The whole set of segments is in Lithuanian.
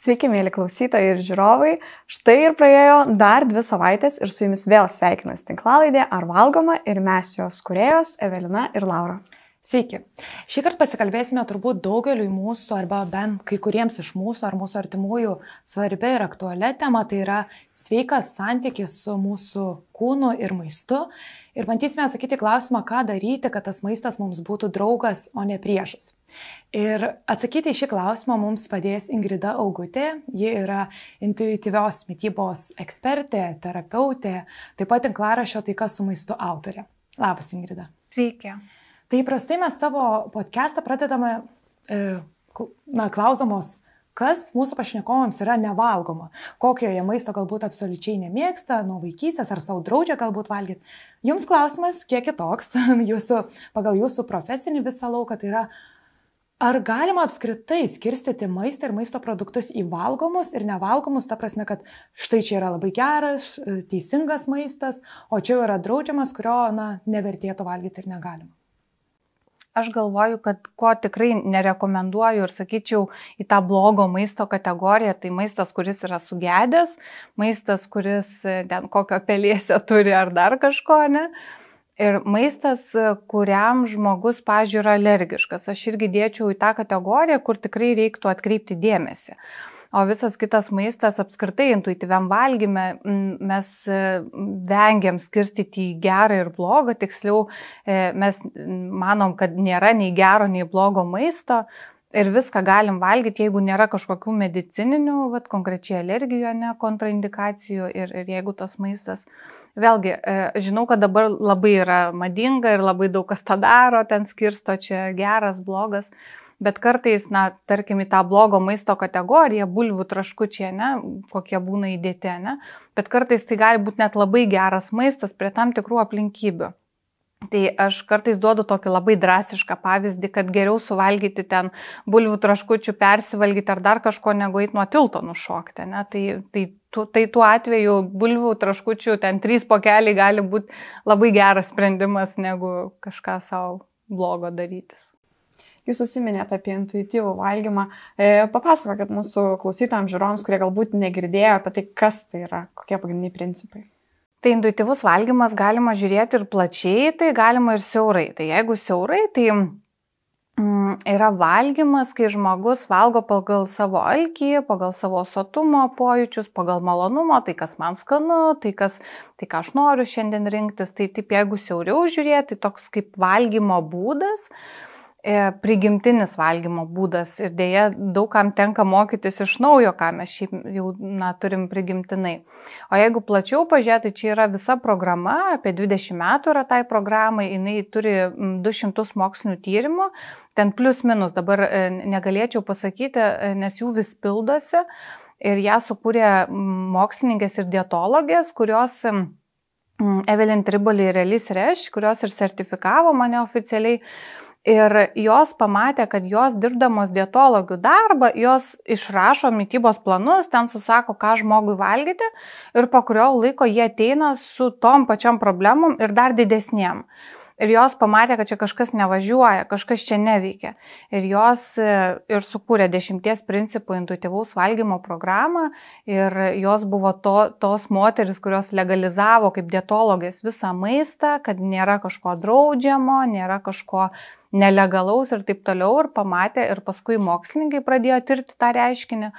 Sveiki, mėly klausytojai ir žiūrovai. Štai ir praėjo dar 2 savaitės ir su jumis vėl sveikinasi tinklalaidė Ar valgoma ir mes jos kūrėjos Evelina ir Laura. Sveiki. Šį kartą pasikalbėsime turbūt daugeliui mūsų arba bent kai kuriems iš mūsų ar mūsų artimųjų svarbia ir aktualia tema, tai yra sveikas santykis su mūsų kūnu ir maistu. Ir bandysime atsakyti klausimą, ką daryti, kad tas maistas mums būtų draugas, o ne priešas. Ir atsakyti į šį klausimą mums padės Ingrida Augutė. Ji yra intuityvios mitybos ekspertė, terapeutė, taip pat tinklaraščio Taika su maistu autorė. Labas, Ingrida. Sveiki. Tai įprastai mes savo podcastą pradedame klausdamos, kas mūsų pašnekovams yra nevalgoma, kokio jie maisto galbūt absoliučiai nemėgsta, nuo vaikystės ar savo draudžia galbūt valgyti. Jums klausimas kiek kitoks, pagal jūsų profesinį visą lauką, tai yra, ar galima apskritai skirstyti maistą ir maisto produktus į valgomus ir nevalgomus, ta prasme, kad štai čia yra labai geras, teisingas maistas, o čia yra draudžiamas, kurio nevertėtų valgyti ir negalima. Aš galvoju, kad ko tikrai nerekomenduoju ir sakyčiau į tą blogo maisto kategoriją, tai maistas, kuris yra sugedęs, maistas, kuris ten kokio pelėsio turi ar dar kažko, ne? Ir maistas, kuriam žmogus, pavyzdžiui, yra alergiškas. Aš irgi dėčiau į tą kategoriją, kur tikrai reiktų atkreipti dėmesį. O visas kitas maistas apskritai intuityviam valgyme mes vengiam skirstyti į gerą ir blogą, tiksliau mes manom, kad nėra nei gero, nei blogo maisto ir viską galim valgyti, jeigu nėra kažkokių medicininių, konkrečiai alergijų, kontraindikacijų ir jeigu tas maistas. Vėlgi, žinau, kad dabar labai yra madinga ir labai daug kas tą daro, ten skirsto čia geras, blogas. Bet kartais, tarkim, į tą blogo maisto kategoriją, bulvių traškučiai, kokie būna įdėti, bet kartais tai gali būti net labai geras maistas prie tam tikrų aplinkybių. Tai aš kartais duodu tokį labai drastišką pavyzdį, kad geriau suvalgyti ten bulvių traškučių, persivalgyti ar dar kažko, negu eiti nuo tilto nušokti. Tai tuo atveju bulvių traškučių ten 3 pokeliai gali būti labai geras sprendimas, negu kažką savo blogo darytis. Jūs užsiminėte apie intuityvų valgymą. Papasakokit mūsų klausytojams, žiūrovams, kurie galbūt negirdėjo apie tai, kas tai yra, kokie pagrindiniai principai. Tai intuityvus valgymas galima žiūrėti ir plačiai, tai galima ir siaurai. Tai jeigu siaurai, tai yra valgymas, kai žmogus valgo pagal savo alkį, pagal savo sotumo pojūčius, pagal malonumą, tai kas man skanu, tai ką aš noriu šiandien rinktis. Tai taip, jeigu siauriau žiūrėti, toks kaip valgymo būdas, prigimtinis valgymo būdas ir dėja daugam tenka mokytis iš naujo, ką mes šiaip jau turim prigimtinai. O jeigu plačiau pažiūrėti, čia yra visa programa, apie 20 metų yra tai programai, jinai turi 200 mokslinių tyrimų, ten plius minus, dabar negalėčiau pasakyti, nes jų vis pildosi ir ją sukūrė mokslininkės ir dietologės, kurios Evelyn Tribole ir Elise Resch, kurios ir sertifikavo mane oficialiai. Ir jos pamatė, kad jos dirbdamos dietologių darbą, jos išrašo mitybos planus, ten susako, ką žmogui valgyti ir po kurio laiko jie ateina su tom pačiom problemom ir dar didesniem. Ir jos pamatė, kad čia kažkas nevažiuoja, kažkas čia neveikia. Ir jos ir sukūrė 10 principų intuityvaus valgymo programą ir jos buvo tos moteris, kurios legalizavo kaip dietologės visą maistą, kad nėra kažko draudžiamo, nėra kažko nelegalaus ir taip toliau ir pamatė ir paskui mokslininkai pradėjo tirti tą reiškinį,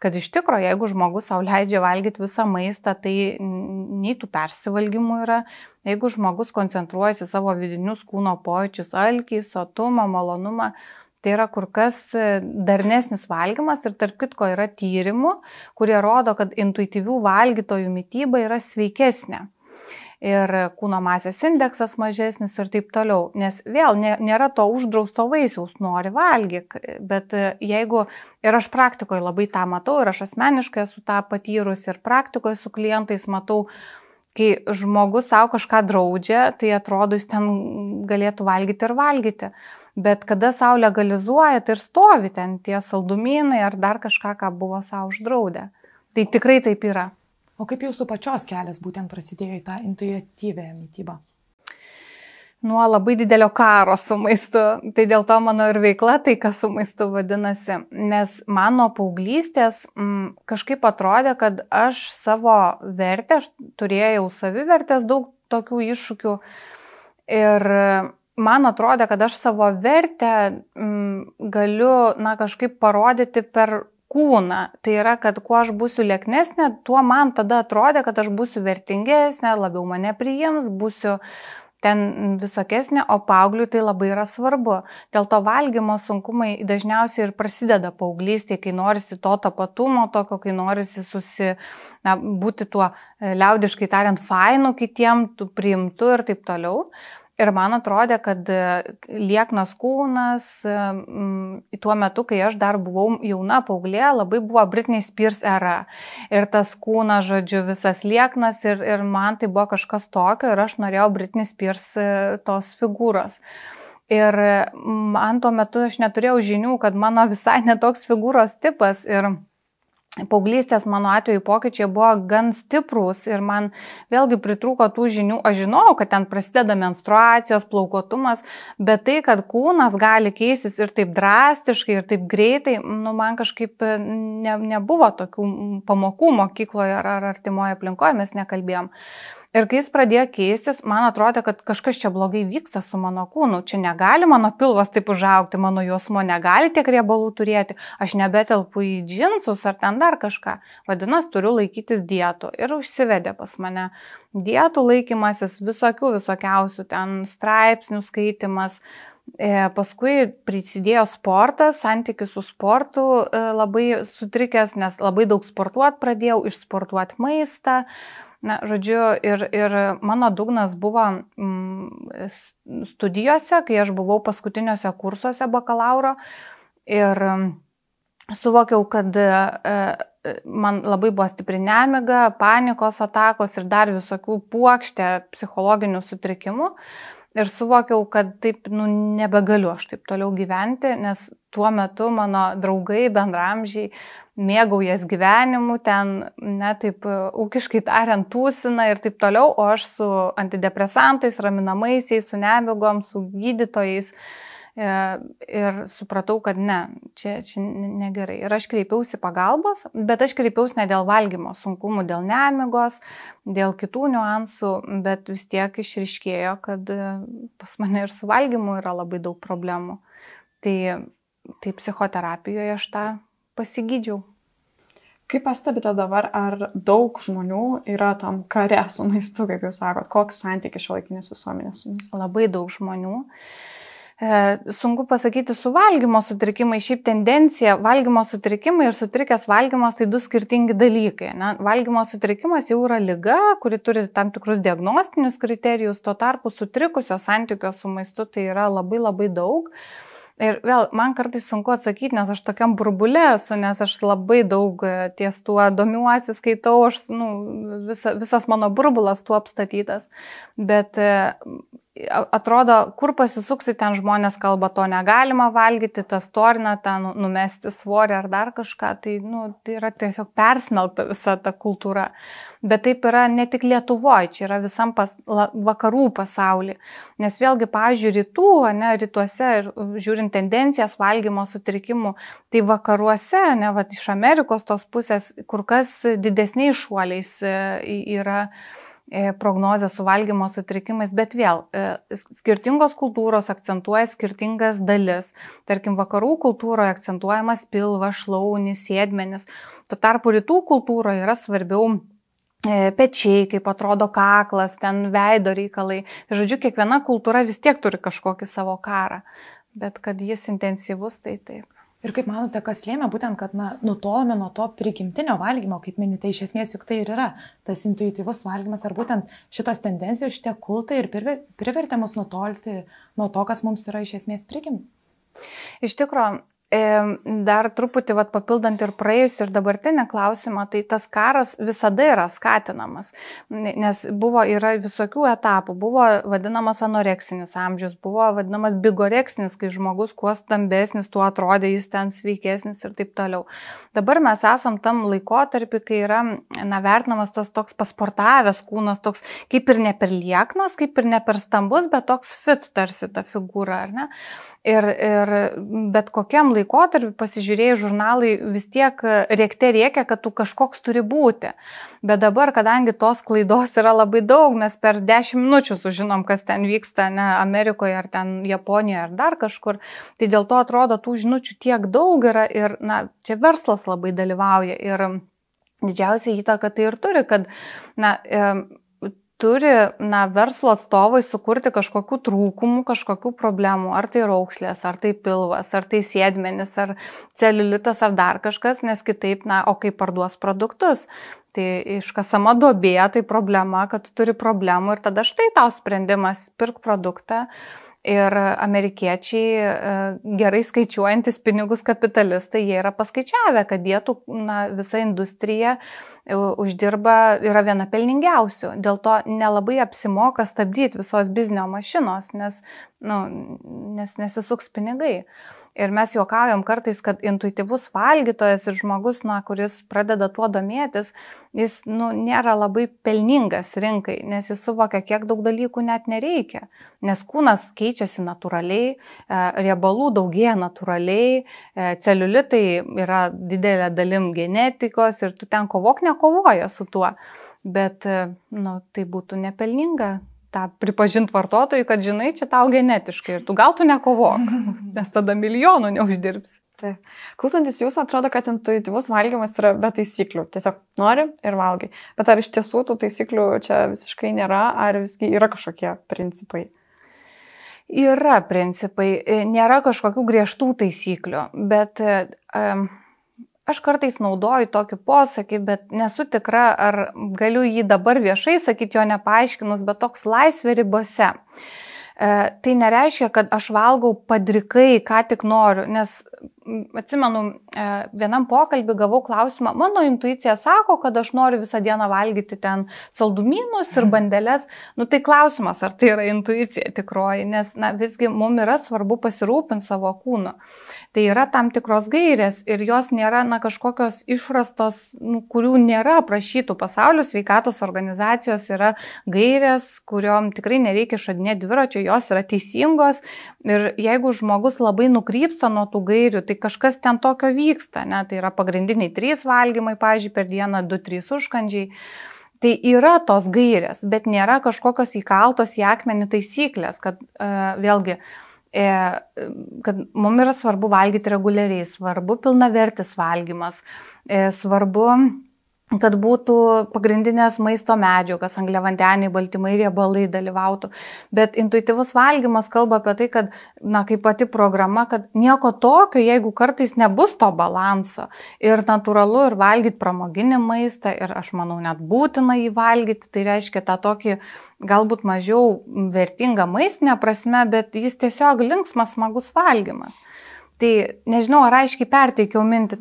kad iš tikro, jeigu žmogus sau leidžia valgyti visą maistą, tai nei tų persivalgymų yra, jeigu žmogus koncentruojasi savo vidinius kūno pojūčius, alkį, sotumą, malonumą, tai yra kur kas darnesnis valgymas ir tarp kitko yra tyrimų, kurie rodo, kad intuityvių valgytojų mityba yra sveikesnė. Ir kūno masės indeksas mažesnis ir taip toliau. Nes vėl nėra to uždrausto vaisiaus, nori valgyk, bet jeigu, ir aš praktikoje labai tą matau, ir aš asmeniškai esu tą patyrus, ir praktikoje su klientais matau, kai žmogus savo kažką draudžia, tai atrodo, jis ten galėtų valgyti ir valgyti. Bet kada savo legalizuoja, tai ir stovi ten tie saldumynai ar dar kažką, ką buvo savo uždraudę. Tai tikrai taip yra. O kaip jūsų pačios kelias būtent prasidėjo į tą intuityvę mitybą? nuo labai didelio karo su maistu. Tai dėl to mano ir veikla tai, kas su maistu vadinasi. Nes man nuo paauglystės kažkaip atrodė, kad aš savo vertę, aš turėjau savivertės daug tokių iššūkių. Ir man atrodė, kad aš savo vertę galiu kažkaip parodyti per kūną. Tai yra, kad kuo aš būsiu lieknesnė, tuo man tada atrodė, kad aš būsiu vertingesnė, labiau mane priims, būsiu ten visokesnė, o paaugliui tai labai yra svarbu. Dėl to valgymo sunkumai dažniausiai ir prasideda paauglystėje, kai norisi to tapatumo, tokio, kai norisi būti tuo liaudiškai tariant fainu kitiem, priimtu ir taip toliau. Ir man atrodė, kad lieknas kūnas, tuo metu, kai aš dar buvau jauna paauglė, labai buvo Britney Spears era. Ir tas kūnas, žodžiu, visas lieknas ir man tai buvo kažkas tokio ir aš norėjau Britney Spears tos figūros. Ir man tuo metu aš neturėjau žinių, kad mano visai netoks figūros tipas ir paauglystės mano atveju pokyčiai buvo gan stiprūs ir man vėlgi pritrūko tų žinių. Aš žinojau, kad ten prasideda menstruacijos, plaukuotumas, bet tai, kad kūnas gali keistis ir taip drastiškai, ir taip greitai, man kažkaip nebuvo tokių pamokų mokykloje ar artimoje aplinkoje, mes nekalbėjom. Ir kai jis pradėjo keistis, man atrodė, kad kažkas čia blogai vyksta su mano kūnu. Čia negali mano pilvas taip užaugti, mano juosmo negali tiek riebalų turėti, aš nebetelpu į džinsus ar ten dar kažką. Vadinasi, turiu laikytis dietų. Ir užsivedė pas mane dietų laikymasis, visokiausių, ten straipsnių skaitimas. Paskui prisidėjo sportas, santykis su sportu labai sutrikęs, nes labai daug sportuoti pradėjau, išsportuoti maistą. Žodžiu, ir mano dugnas buvo studijose, kai aš buvau paskutiniuose kursuose bakalauro ir suvokiau, kad man labai buvo stipri nemiga, panikos atakos ir dar visokių puokštę psichologinių sutrikimų. Ir suvokiau, kad taip nebegaliu aš taip toliau gyventi, nes tuo metu mano draugai, bendramžiai mėgaujas gyvenimu, ten taip ūkiškai tariant tūsina ir taip toliau, o aš su antidepresantais, raminamaisiais, su nemigom, su gydytojais ir supratau, kad čia negerai. Ir aš kreipiausi pagalbos, bet aš kreipiausi ne dėl valgymo sunkumų, dėl nemigos, dėl kitų niuansų, bet vis tiek išryškėjo, kad pas mane ir su valgymu yra labai daug problemų. Tai psichoterapijoje aš tą pasigydžiau. Kaip pastebite dabar, ar daug žmonių yra tam kare su maistu, kaip jūs sakot, koks santykis šiuolaikinės visuomenės su maistu? Labai daug žmonių. Sunku pasakyti su valgymo sutrikimai, šiaip tendencija, valgymo sutrikimai ir sutrikęs valgymas tai du skirtingi dalykai. Valgymo sutrikimas jau yra liga, kuri turi tam tikrus diagnostinius kriterijus, tuo tarpu sutrikusio santykio su maistu tai yra labai labai daug. Ir vėl, man kartais sunku atsakyti, nes aš tokiam burbule esu, nes aš labai daug ties tuo domiuosi, skaitau, visas mano burbulas tuo apstatytas. Bet atrodo, kur pasisuksi, ten žmonės kalba, to negalima valgyti, tas torina, ten numesti svorį ar dar kažką, tai yra tiesiog persmelkta visa ta kultūra. Bet taip yra ne tik Lietuvoje, čia yra visam vakarų pasaulyje. Nes vėlgi, pavyzdžiui, rytuose ir žiūrint tendencijas valgymo sutrikimų, tai vakaruose, iš Amerikos tos pusės, kur kas didesniais šuoliais yra prognozė su valgymo sutrikimais, bet vėl, skirtingos kultūros akcentuoja skirtingas dalis. Tarkim, vakarų kultūroje akcentuojamas pilvas, šlaunis, sėdmenis. Tuo tarpu rytų kultūroje yra svarbiau pečiai, kaip atrodo kaklas, ten veido reikalai. Tai žodžiu, kiekviena kultūra vis tiek turi kažkokį savo karą, bet kad jis intensyvus, tai taip. Ir kaip manote, kas lėmė būtent, kad nutolome nuo to prigimtinio valgymo, kaip minite, iš esmės juk tai ir yra tas intuityvus valgymas, ar būtent šitos tendencijos, šitie kultai ir privertė mus nutolti nuo to, kas mums yra iš esmės prigimti? Iš tikrųjų, dar truputį papildant ir praėjus ir dabartinį klausimą, tai tas karas visada yra skatinamas, nes yra visokių etapų, buvo vadinamas anoreksinis amžius, buvo vadinamas bigoreksinis, kai žmogus kuo stambesnis, tuo atrodė jis ten sveikesnis ir taip toliau. Dabar mes esam tam laikotarpį, kai yra vertinamas tas toks pasportavęs kūnas, toks kaip ir ne per lieknas, kaip ir ne per stambus, bet toks fit tarsi ta figūra, ar ne? Ir bet kokiam laikotarpiu pasižiūrėjai žurnalai vis tiek rėkia, kad tu kažkoks turi būti. Bet dabar, kadangi tos klaidos yra labai daug, mes per 10 minučių sužinom, kas ten vyksta, ne Amerikoje ar ten Japonijoje ar dar kažkur, tai dėl to atrodo tų žinučių tiek daug yra ir čia verslas labai dalyvauja ir didžiausia įtaka tai ir turi, kad turi verslo atstovai sukurti kažkokių trūkumų, kažkokių problemų, ar tai raukšlės, ar tai pilvas, ar tai sėdmenis, ar celiulitas, ar dar kažkas, nes kitaip, o kaip parduos produktus. Tai iškasama duobė, tai problema, kad tu turi problemų ir tada štai tau sprendimas, pirk produktą. Ir amerikiečiai, gerai skaičiuojantis pinigus kapitalistai, jie yra paskaičiavę, kad dietų visa industrija yra viena pelningiausių. Dėl to nelabai apsimoka stabdyti visos biznio mašinos, nes nesisuks pinigai. Ir mes juokaujam kartais, kad intuityvus valgytojas ir žmogus, kuris pradeda tuo domėtis, jis nėra labai pelningas rinkai, nes jis suvokia, kiek daug dalykų net nereikia. Nes kūnas keičiasi natūraliai, riebalų daugėja natūraliai, celiulitai yra didelė dalim genetikos ir tu ten kovok nekovoja su tuo. Bet tai būtų nepelninga. tą pripažinti vartotojui, kad žinai, čia tau genetiškai ir tu gal tu nekovok, nes tada milijonų neuždirbsi. Tai. Klausantis jūsų, atrodo, kad intuityvus valgymas yra be taisyklių. Tiesiog nori ir valgai. Bet ar iš tiesų tų taisyklių čia visiškai nėra, ar visgi yra kažkokie principai? Yra principai, nėra kažkokių griežtų taisyklių, bet aš kartais naudoju tokį posakį, bet nesu tikra, ar galiu jį dabar viešai sakyti, jo nepaaiškinus, bet toks laisvė ribose. Tai nereiškia, kad aš valgau padrikai, ką tik noriu, nes atsimenu, vienam pokalbį gavau klausimą, mano intuicija sako, kad aš noriu visą dieną valgyti ten saldumynus ir bandeles. Tai klausimas, ar tai yra intuicija tikroji, nes visgi mums yra svarbu pasirūpinti savo kūnu. Tai yra tam tikros gairės ir jos nėra kažkokios išrastos, kurių nėra aprašytų. Pasaulio sveikatos organizacijos yra gairės, kuriom tikrai nereikia išradinėti dviračio, jos yra teisingos ir jeigu žmogus labai nukrypsta nuo tų gairių, tai kažkas ten tokio vyksta, ne? Tai yra pagrindiniai 3 valgymai, pavyzdžiui, per dieną 2-3 užkandžiai. Tai yra tos gairės, bet nėra kažkokios įkaltos į akmenį taisyklės, kad vėlgi, kad mums yra svarbu valgyti reguliariai, svarbu pilnavertis valgymas, svarbu, kad būtų pagrindinės maisto medžiagos, angliavandeniai, baltymai, riebalai dalyvautų. Bet intuityvus valgymas kalba apie tai, kad, kaip pati programa, kad nieko tokio, jeigu kartais nebus to balanso. Ir natūralu ir valgyti pramoginį maistą, ir aš manau net būtina jį valgyti, tai reiškia tą tokį galbūt mažiau vertingą maistinę prasme, bet jis tiesiog linksmas, smagus valgymas. Tai nežinau, ar aiškiai perteikiau mintį,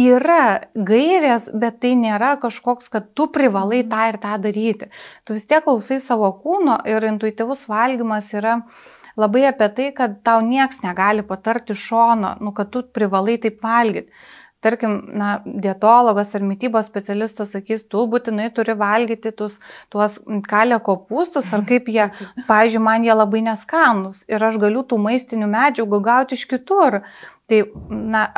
yra gairės, bet tai nėra kažkoks, kad tu privalai tą ir tą daryti. Tu vis tiek klausai savo kūno ir intuityvus valgymas yra labai apie tai, kad tau nieks negali patarti šono, kad tu privalai taip valgyti. Tarkim, dietologas ar mitybos specialistas sakys, tu būtinai turi valgyti tuos kalio kopūstus, ar kaip jie, pavyzdžiui, man jie labai neskanus ir aš galiu tų maistinių medžiagų gauti iš kitur. Tai,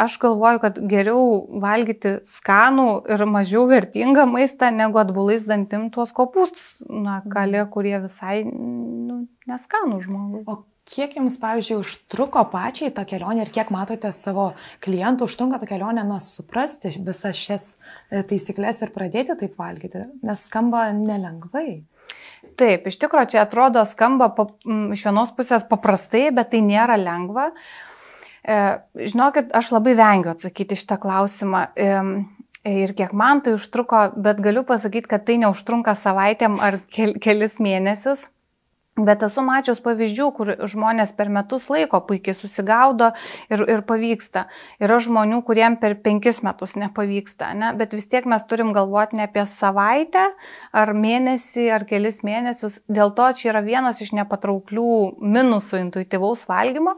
aš galvoju, kad geriau valgyti skanų ir mažiau vertingą maistą, negu atbulais dantim tuos kopūstus, kalio, kurie visai neskanų žmogui. Kiek jums, pavyzdžiui, užtruko pačiai tą kelionę ir kiek matote savo klientų užtrunka tą kelionę, suprasti visas šias taisyklės ir pradėti taip valgyti, nes skamba nelengvai. Taip, iš tikrųjų, čia atrodo skamba iš vienos pusės paprastai, bet tai nėra lengva. Žinokit, aš labai vengiu atsakyti šitą klausimą ir kiek man tai užtruko, bet galiu pasakyti, kad tai neužtrunka savaitėm ar kelis mėnesius. Bet esu mačius pavyzdžių, kur žmonės per metus laiko puikiai susigaudo ir pavyksta. Yra žmonių, kuriem per 5 metus nepavyksta, ne? Bet vis tiek mes turim galvoti ne apie savaitę ar mėnesį ar kelis mėnesius. Dėl to čia yra vienas iš nepatrauklių minusų intuityvaus valgymo.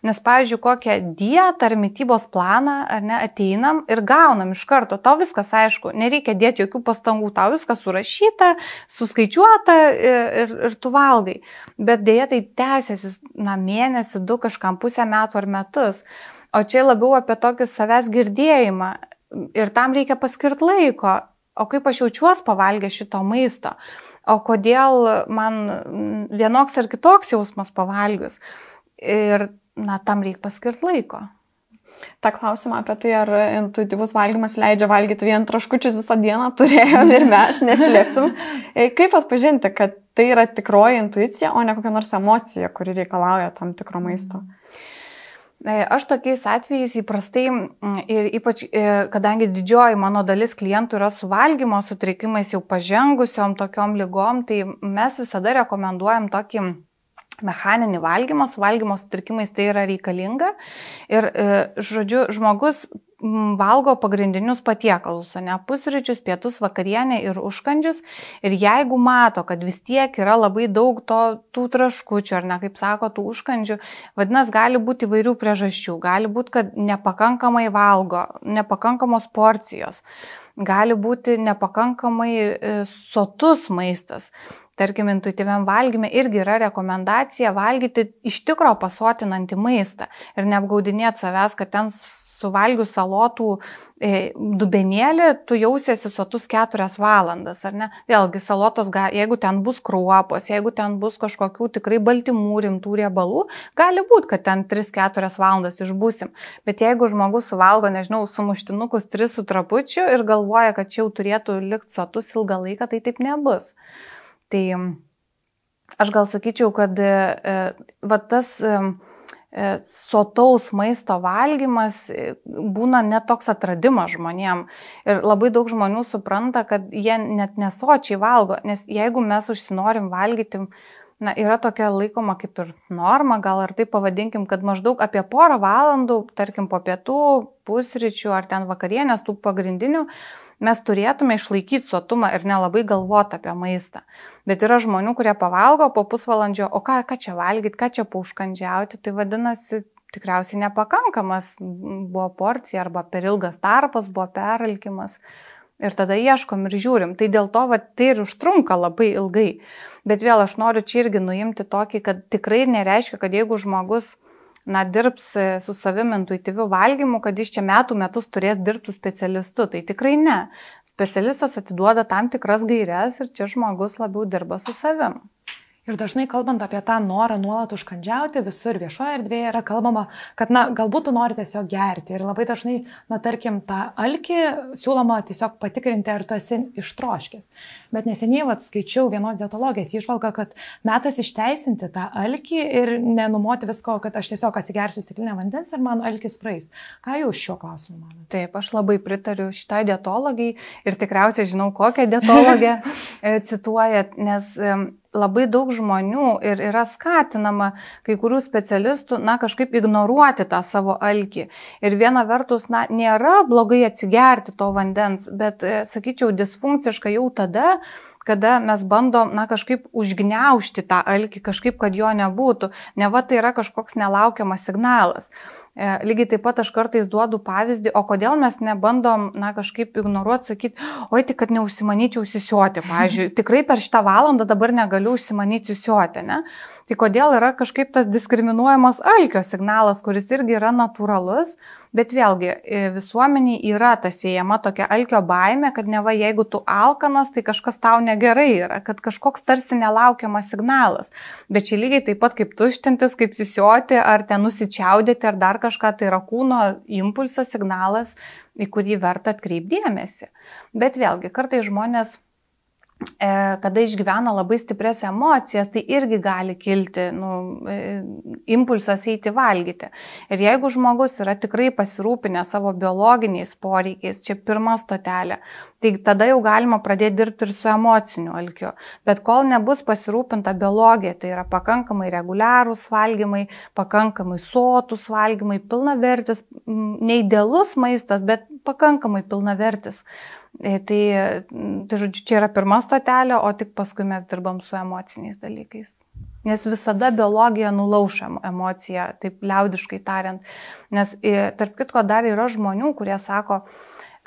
Nes, pavyzdžiui, kokią dietą ar mitybos planą ar ne, ateinam ir gaunam iš karto. Tau viskas aišku, nereikia dėti jokių pastangų, tau viskas surašyta, suskaičiuota ir tu valgai. Bet dėja tai tęsiasi mėnesį, 2, kažkam pusę metų ar metus. O čia labiau apie tokį savęs girdėjimą. Ir tam reikia paskirti laiko. O kaip aš jaučiuos pavalgę šito maisto? O kodėl man vienoks ar kitoks jausmas pavalgius? Ir tam reikia paskirti laiko. Ta klausimą apie tai, ar intuityvus valgymas leidžia valgyti vien traškučius visą dieną, turėjom ir mes, neslėpsim. Kaip atpažinti, kad tai yra tikroji intuicija, o ne kokia nors emocija, kuri reikalauja tam tikro maisto? Aš tokiais atvejais įprastai ir ypač, kadangi didžioji mano dalis klientų yra su valgymo sutrikimais jau pažengusiom tokiom ligom, tai mes visada rekomenduojam tokį mechaninį valgymą, su valgymo sutrikimais tai yra reikalinga. Ir, žodžiu, žmogus valgo pagrindinius patiekalus, ne, pusryčius, pietus, vakarienę ir užkandžius. Ir jeigu mato, kad vis tiek yra labai daug tų traškučių, ar ne, kaip sako, tų užkandžių, vadinasi, gali būti įvairių priežasčių. Gali būti, kad nepakankamai valgo, nepakankamos porcijos. Gali būti nepakankamai sotus maistas. Tarkim, intuityviam valgyme irgi yra rekomendacija valgyti iš tikro pasotinantį maistą ir neapgaudinėti savęs, kad ten suvalgius salotų dubenėlį, tu jausiesi sotus 4 valandas, ar ne? Vėlgi, salotos, jeigu ten bus kruopos, jeigu ten bus kažkokių tikrai baltymų, rimtų riebalų, gali būti, kad ten 3-4 valandas išbūsim. Bet jeigu žmogus suvalgo, nežinau, sumuštinukus 3 su trapučiu ir galvoja, kad čia jau turėtų likti sotus ilgą laiką, tai taip nebus. Tai aš gal sakyčiau, kad tas sotaus maisto valgymas būna net toks atradimas žmonėm. Ir labai daug žmonių supranta, kad jie net nesočiai valgo, nes jeigu mes užsinorim valgyti, yra tokia laikoma kaip ir norma, gal ar taip pavadinkim, kad maždaug apie 1 valandų, tarkim po pietų, pusryčių ar ten vakarienės, tų pagrindinių, mes turėtume išlaikyti sotumą ir nelabai galvoti apie maistą. Bet yra žmonių, kurie pavalgo po pusvalandžio, o ką čia valgyti, ką čia paužkandžiauti, tai vadinasi tikriausiai nepakankamas buvo porcija arba per ilgas tarpas, buvo peralkimas. Ir tada ieškom ir žiūrim. Tai dėl to tai ir užtrunka labai ilgai. Bet vėl aš noriu čia irgi nuimti tokį, kad tikrai nereiškia, kad jeigu žmogus dirbs su savim intuityviu valgymu, kad jis čia metus turės dirbti su specialistu. Tai tikrai ne. Specialistas atiduoda tam tikras gaires ir čia žmogus labiau dirba su savim. Ir dažnai kalbant apie tą norą nuolat užkandžiauti, visur viešoje erdvėje yra kalbama, kad galbūt tu nori tiesiog gerti. Ir labai dažnai, tarkim, tą alkį siūloma tiesiog patikrinti, ar tu esi ištroškęs. Bet neseniai skaičiau vienos dietologės įžvalgą, kad metas išteisinti tą alkį ir nenumoti visko, kad aš tiesiog atsigersiu stiklinę vandens ir man alkis praeis. Ką jūs šiuo klausimu manote? Taip, aš labai pritariu šitai dietologai ir tikriausiai žinau, kokią dietologę cituojat, nes labai daug žmonių ir yra skatinama kai kurių specialistų, kažkaip ignoruoti tą savo alkį. Ir viena vertus, nėra blogai atsigerti to vandens, bet, sakyčiau, disfunkciška jau tada, kada mes bandom, kažkaip užgniaužti tą alkį, kažkaip, kad jo nebūtų. Neva tai yra kažkoks nelaukiamas signalas. Lygiai taip pat aš kartais duodu pavyzdį, o kodėl mes nebandom, kažkaip ignoruoti, sakyti, oi, tik kad neužsimanyčiau sisioti, pavyzdžiui, tikrai per šitą valandą dabar negaliu užsimanyti sisioti, ne? Tai kodėl yra kažkaip tas diskriminuojamas alkio signalas, kuris irgi yra natūralus, bet vėlgi visuomeniai yra ta siejama tokia alkio baimė, kad neva jeigu tu alkanas, tai kažkas tau negerai yra, kad kažkoks tarsi nelaukiamas signalas. Bet čia lygiai taip pat kaip tuštintis, kaip sisioti, ar ten nusičiaudėti, ar dar kažką, tai yra kūno impulsas, signalas, į kurį verta atkreipdėmėsi. Bet vėlgi, kartais žmonės kada išgyvena labai stiprias emocijas, tai irgi gali kilti impulsas eiti valgyti. Ir jeigu žmogus yra tikrai pasirūpinę savo biologiniais poreikiais, čia pirma stotelė, Tai tada jau galima pradėti dirbti ir su emociniu alkiu. Bet kol nebus pasirūpinta biologija, tai yra pakankamai reguliarūs valgymai, pakankamai sotus valgymai, pilnavertis, neidealus maistas, bet pakankamai pilnavertis. Tai žodžiu, čia yra pirma stotelė, o tik paskui mes dirbam su emociniais dalykais. Nes visada biologija nulaužia emociją, taip liaudiškai tariant. Nes tarp kitko dar yra žmonių, kurie sako,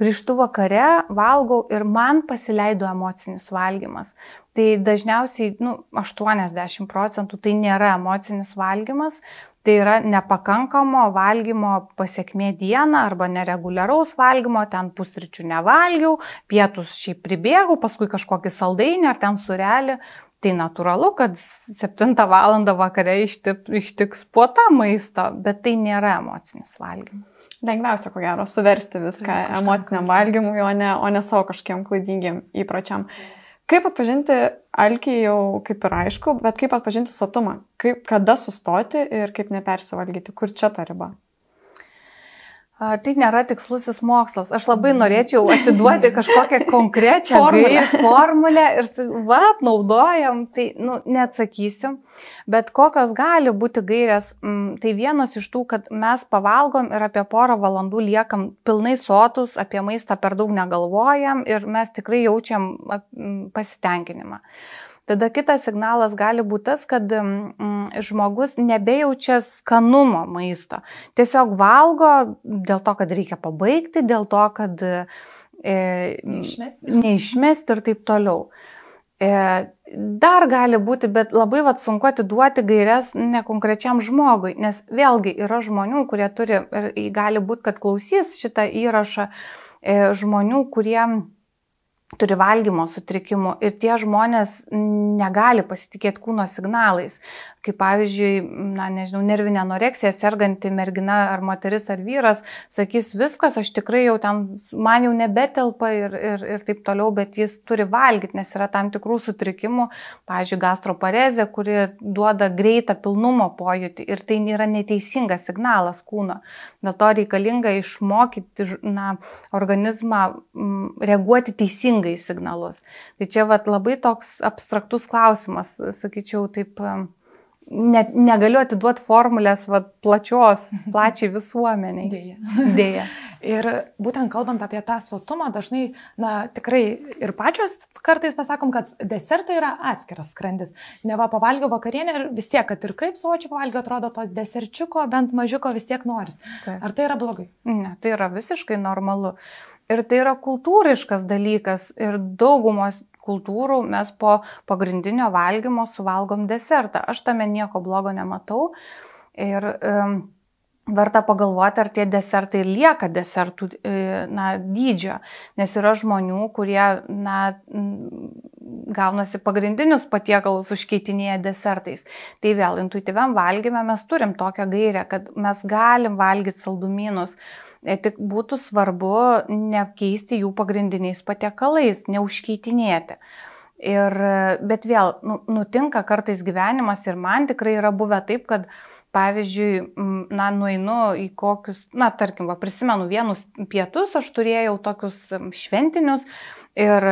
grįžtu vakare, valgau ir man pasileido emocinis valgymas. Tai dažniausiai 80% tai nėra emocinis valgymas, tai yra nepakankamo valgymo pasiekmė dieną arba nereguliaraus valgymo, ten pusryčių nevalgiau, pietus šiaip pribėgau, paskui kažkokį saldainį ar ten surelį. Tai natūralu, kad 7 valandą vakare ištiks puota maisto, bet tai nėra emocinis valgymas. Lengviausia, ko gero, suversti viską emociniam valgymui, o ne savo kažkiem klaidingiam įpročiam. Kaip atpažinti alkį jau kaip ir aišku, bet kaip atpažinti sotumą? Kada sustoti ir kaip nepersivalgyti? Kur čia ta riba? Tai nėra tikslusis mokslas. Aš labai norėčiau atiduoti kažkokią konkrečią formulę ir naudojam, tai neatsakysiu. Bet kokios gali būti gairės, tai vienas iš tų, kad mes pavalgom ir apie porą valandų liekam pilnai sotus, apie maistą per daug negalvojam ir mes tikrai jaučiam pasitenkinimą. Tada kitas signalas gali būti tas, kad žmogus nebejaučia skanumo maisto. Tiesiog valgo dėl to, kad reikia pabaigti, dėl to, kad neišmesti ir taip toliau. Dar gali būti, bet labai sunku atiduoti gairias nekonkrečiam žmogui, nes vėlgi yra žmonių, kurie turi, ir gali būti, kad klausys šitą įrašą, žmonių, kurie turi valgymo sutrikimų ir tie žmonės negali pasitikėti kūno signalais. Kaip pavyzdžiui, nervinė anoreksija serganti mergina ar moteris ar vyras sakys, viskas, aš tikrai jau ten, man jau nebetelpa ir taip toliau, bet jis turi valgyti, nes yra tam tikrų sutrikimų, pavyzdžiui, gastroparezė, kuri duoda greitą pilnumo pojūtį ir tai yra neteisingas signalas kūno. Dėl to reikalinga išmokyti organizmą reaguoti teisingai į signalus. Tai čia labai toks abstraktus klausimas, sakyčiau, taip negaliu atiduoti formulės plačiai visuomeniai. Dėja. Ir būtent kalbant apie tą sotumą, dažnai, tikrai ir pačios kartais pasakom, kad desertai yra atskiras skrandis. Neva pavalgiau vakarienę ir vis tiek, kad ir kaip sočiai pavalgiau, atrodo tos deserčiuko, bent mažiuko vis tiek noris. Ar tai yra blogai? Ne, tai yra visiškai normalu. Ir tai yra kultūriškas dalykas ir daugumos kultūrų mes po pagrindinio valgymo suvalgom desertą. Aš tame nieko blogo nematau ir verta pagalvoti, ar tie desertai lieka desertų dydžio, nes yra žmonių, kurie gaunasi pagrindinius patiekalus užkeitinėja desertais. Tai vėl intuityviam valgyme mes turim tokią gairę, kad mes galim valgyti saldumynus. Tik būtų svarbu nekeisti jų pagrindiniais patiekalais, neužkeitinėti. Bet vėl, nutinka kartais gyvenimas ir man tikrai yra buvę taip, kad pavyzdžiui, nueinu į kokius, tarkim, prisimenu vienus pietus, aš turėjau tokius šventinius ir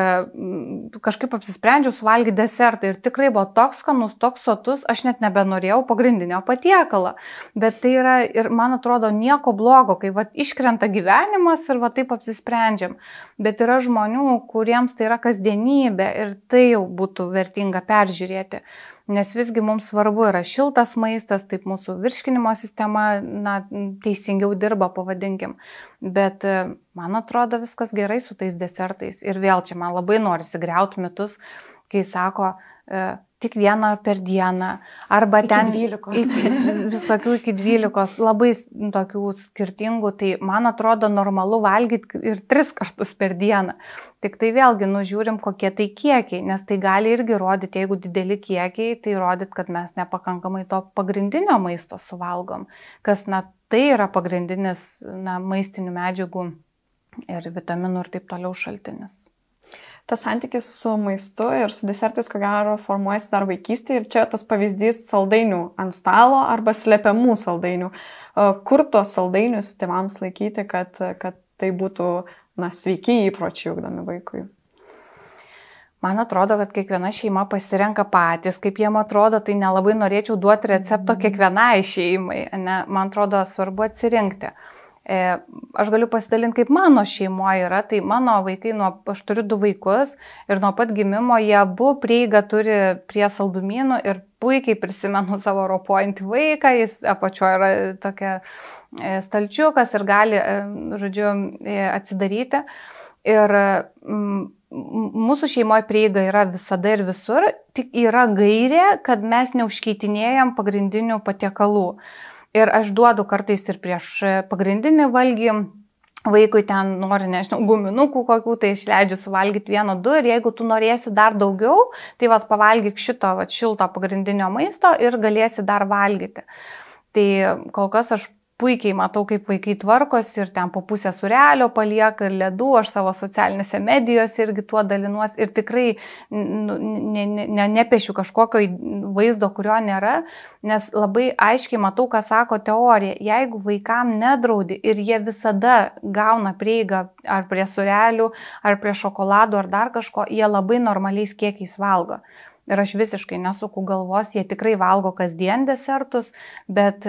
kažkaip apsisprendžiau suvalgyti desertą ir tikrai buvo toks skanus, toks sotus, aš net nebenorėjau pagrindinio patiekalo. Bet tai yra ir man atrodo nieko blogo, kai iškrenta gyvenimas ir taip apsisprendžiam. Bet yra žmonių, kuriems tai yra kasdienybė ir tai jau būtų vertinga peržiūrėti. Nes visgi mums svarbu yra šiltas maistas, taip mūsų virškinimo sistema teisingiau dirba, pavadinkim. Bet man atrodo viskas gerai su tais desertais. Ir vėl čia man labai norisi griauti mitus, kai sako tik vieną per dieną. Arba iki ten 12. Visokių iki 12, labai tokių skirtingų. Tai man atrodo normalu valgyti ir 3 kartus per dieną. Tik tai vėlgi nužiūrim, kokie tai kiekiai, nes tai gali irgi rodyti, jeigu dideli kiekiai, tai rodyti, kad mes nepakankamai to pagrindinio maisto suvalgom, kas tai yra pagrindinis maistinių medžiagų ir vitaminų ir taip toliau šaltinis. Tas santykis su maistu ir su desertais, ko gero, formuojasi dar vaikystėje ir čia tas pavyzdys saldainių ant stalo arba slepiamų saldainių. Kur tos saldainius tėvams laikyti, kad tai būtų sveiki įpročiai ugdomi vaikui? Man atrodo, kad kiekviena šeima pasirenka patys, kaip jiem atrodo, tai nelabai norėčiau duoti recepto kiekvienai šeimai, ne? Man atrodo svarbu atsirinkti. Aš galiu pasidalinti, kaip mano šeimoje yra, tai mano vaikai, aš turiu 2 vaikus ir nuo pat gimimo jie abu prieigą turi prie saldumynų ir puikiai prisimenu savo ropojantį vaiką, jis apačioje yra tokia stalčiukas ir gali, žodžiu, atsidaryti. Ir mūsų šeimoje prieiga yra visada ir visur, tik yra gairė, kad mes neužkeitinėjam pagrindinių patiekalų. Ir aš duodu kartais ir prieš pagrindinį valgį, vaikui ten nori, nežinau, guminukų kokių, tai išleidžiu suvalgyti 1-2 ir jeigu tu norėsi dar daugiau, tai pavalgyk šito šilto pagrindinio maisto ir galėsi dar valgyti. Tai kol kas aš puikiai matau, kaip vaikai tvarkosi ir ten po pusę sūrelio palieka ir ledų, aš savo socialinėse medijose irgi tuo dalinuosi ir tikrai nepiešiu kažkokio vaizdo, kurio nėra, nes labai aiškiai matau, ką sako teorija. Jeigu vaikam nedraudi ir jie visada gauna prieigą ar prie sūrelių, ar prie šokoladų, ar dar kažko, jie labai normaliais kiekiais valgo. Ir aš visiškai nesuku galvos, jie tikrai valgo kasdien desertus, bet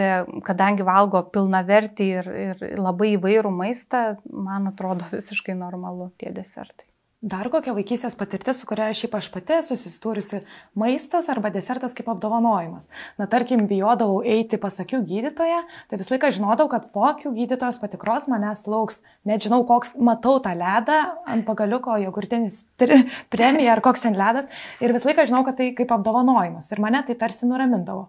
kadangi valgo pilnavertį ir labai įvairų maistą, man atrodo visiškai normalu tie desertai. Dar kokia vaikystės patirtis, su kuria šiaip aš pati susidūrusi, maistas arba desertas kaip apdovanojimas. Tarkim, bijodavau eiti pas akių gydytoją, tai visą laiką žinodavau, kad po akių gydytojos patikros manęs lauks, net žinau, koks matau tą ledą ant pagaliuko, jogurtinis premija ar koks ten ledas, ir visą laiką žinau, kad tai kaip apdovanojimas ir mane tai tarsi nuramindavo.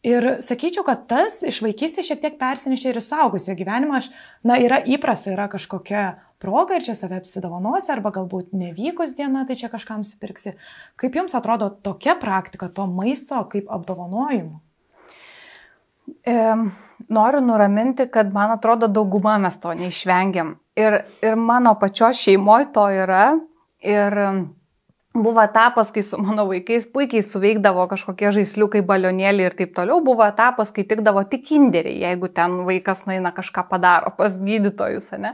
Ir sakyčiau, kad tas iš vaikystės šiek tiek persinešė ir į suaugusio gyvenimą. Yra įprasta, yra kažkokia proga ir čia save apsidovanosi, arba galbūt nevykus diena, tai čia kažkam nusipirksi. Kaip jums atrodo tokia praktika to maisto kaip apdovanojimų? Noriu nuraminti, kad man atrodo dauguma mes to neišvengiam. Ir mano pačios šeimoje to yra. Ir buvo etapas, kai su mano vaikais puikiai suveikdavo kažkokie žaisliukai, balionėliai ir taip toliau. Buvo etapas, kai tikdavo tik kinderiai, jeigu ten vaikas nueina kažką padaro pas gydytojus, ne?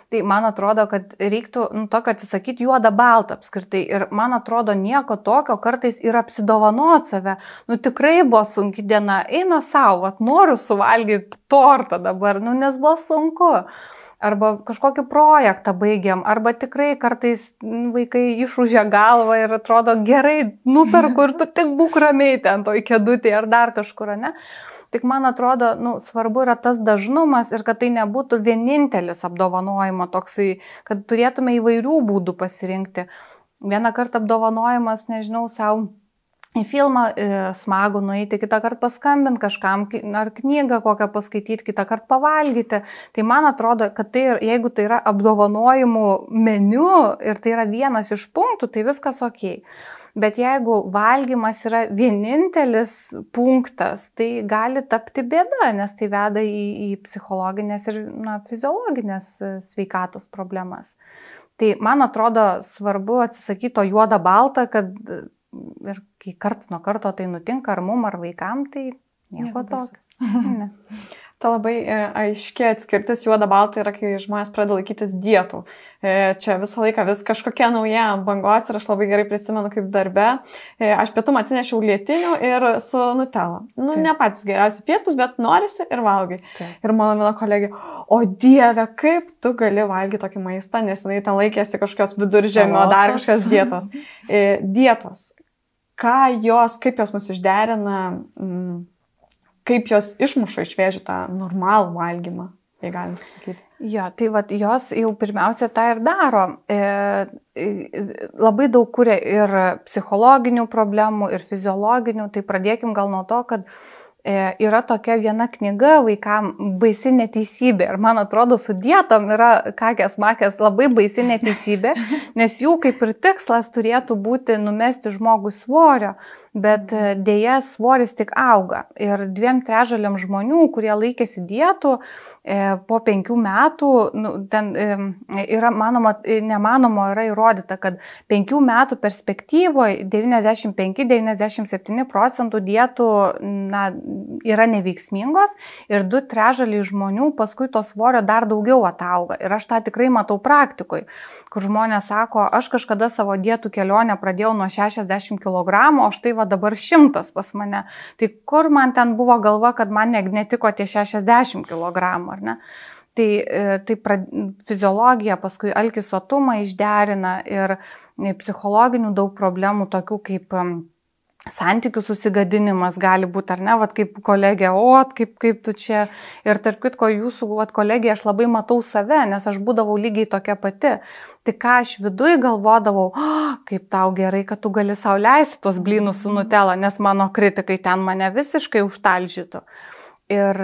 Tai man atrodo, kad reiktų tokio atsisakyti juodą baltą apskritai. Ir man atrodo, nieko tokio kartais ir apsidovanot save. Tikrai buvo sunki diena, eina savo, noriu suvalgyti tortą dabar, nes buvo sunku. Arba kažkokį projektą baigiam, arba tikrai kartais vaikai išūžia galvą ir atrodo gerai, nuperku ir tu tik būk ramiai ten toj kėdutėje ar dar kažkur, ne? Tik man atrodo, svarbu yra tas dažnumas ir kad tai nebūtų vienintelis apdovanojimo toksai, kad turėtume įvairių būdų pasirinkti. Vieną kartą apdovanojimas, nežinau, savo į filmą smagu nueiti, kitą kartą paskambinti kažkam, ar knygą kokią paskaityti, kitą kartą pavalgyti. Tai man atrodo, kad jeigu tai yra apdovanojimų meniu ir tai yra vienas iš punktų, tai viskas ok. Bet jeigu valgymas yra vienintelis punktas, tai gali tapti bėda, nes tai veda į psichologinės ir fiziologinės sveikatos problemas. Tai man atrodo svarbu atsisakyti to juodą baltą, kad ir kai karts nuo karto tai nutinka ar mum, ar vaikam, tai nieko tokio. Ta labai aiški atskirtis juoda balta yra, kai žmonės pradeda laikytis dietų. Čia visą laiką vis kažkokia nauja bangos ir aš labai gerai prisimenu kaip darbe. Aš pietum atsinešiau lietinių ir su Nutella. Ne patys geriausi pietus, bet norisi ir valgai. Ir mano kolegė, o Dieve, kaip tu gali valgyti tokį maistą, nes jinai ten laikėsi kažkokios viduržemio, dar kažkokios dietos. Dietos. Kaip jos mus išderina, kaip jos išmuša iš vėžių tą normalų valgymą, jei galim pasakyti. Jo, tai jos jau pirmiausia tą ir daro. Labai daug kuria ir psichologinių problemų, ir fiziologinių. Tai pradėkim gal nuo to, kad yra tokia viena knyga vaikam baisi neteisybė. Ir man atrodo, su dietom yra kakės-makės labai baisi neteisybė, nes jų kaip ir tikslas turėtų būti numesti žmogų svorio. Bet dėja svoris tik auga. Ir 2/3 žmonių, kurie laikėsi dietų, po 5 metų, ten yra nemanoma yra įrodyta, kad 5 metų perspektyvoje 95-97% dietų yra neveiksmingos ir 2/3 žmonių paskui to svorio dar daugiau atauga. Ir aš tą tikrai matau praktikoje, kur žmonės sako, aš kažkada savo dietų kelionę pradėjau nuo 60 kg, o štai va dabar 100 pas mane. Tai kur man ten buvo galva, kad man netiko tie 60 kg, ar ne? Tai fiziologija paskui alkis sotumą išderina ir psichologinių daug problemų, tokių kaip santykių susigadinimas gali būti, ar ne, vat kaip kolegė, kaip tu čia. Ir tarp kitko, jūsų kolegė, aš labai matau save, nes aš būdavau lygiai tokia pati. Tai ką aš viduj galvodavau, kaip tau gerai, kad tu gali sau leisti tos blynus su nutela, nes mano kritikai ten mane visiškai užtalžytų. Ir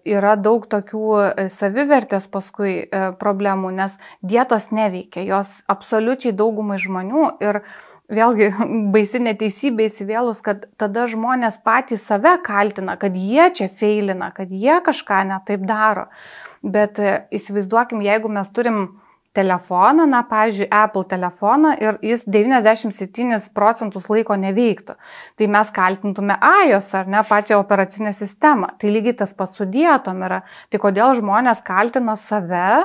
yra daug tokių savivertės paskui problemų, nes dietos neveikia, jos absoliučiai daugumai žmonių ir vėlgi baisi neteisybė įsivėlus, kad tada žmonės patys save kaltina, kad jie čia feilina, kad jie kažką ne taip daro. Bet įsivaizduokim, jeigu mes turim telefoną, na, pavyzdžiui, Apple telefoną ir jis 97% laiko neveiktų. Tai mes kaltintume iOS, ar ne, pačią operacinę sistemą. Tai lygiai tas pats su dietom yra. Tai kodėl žmonės kaltina save,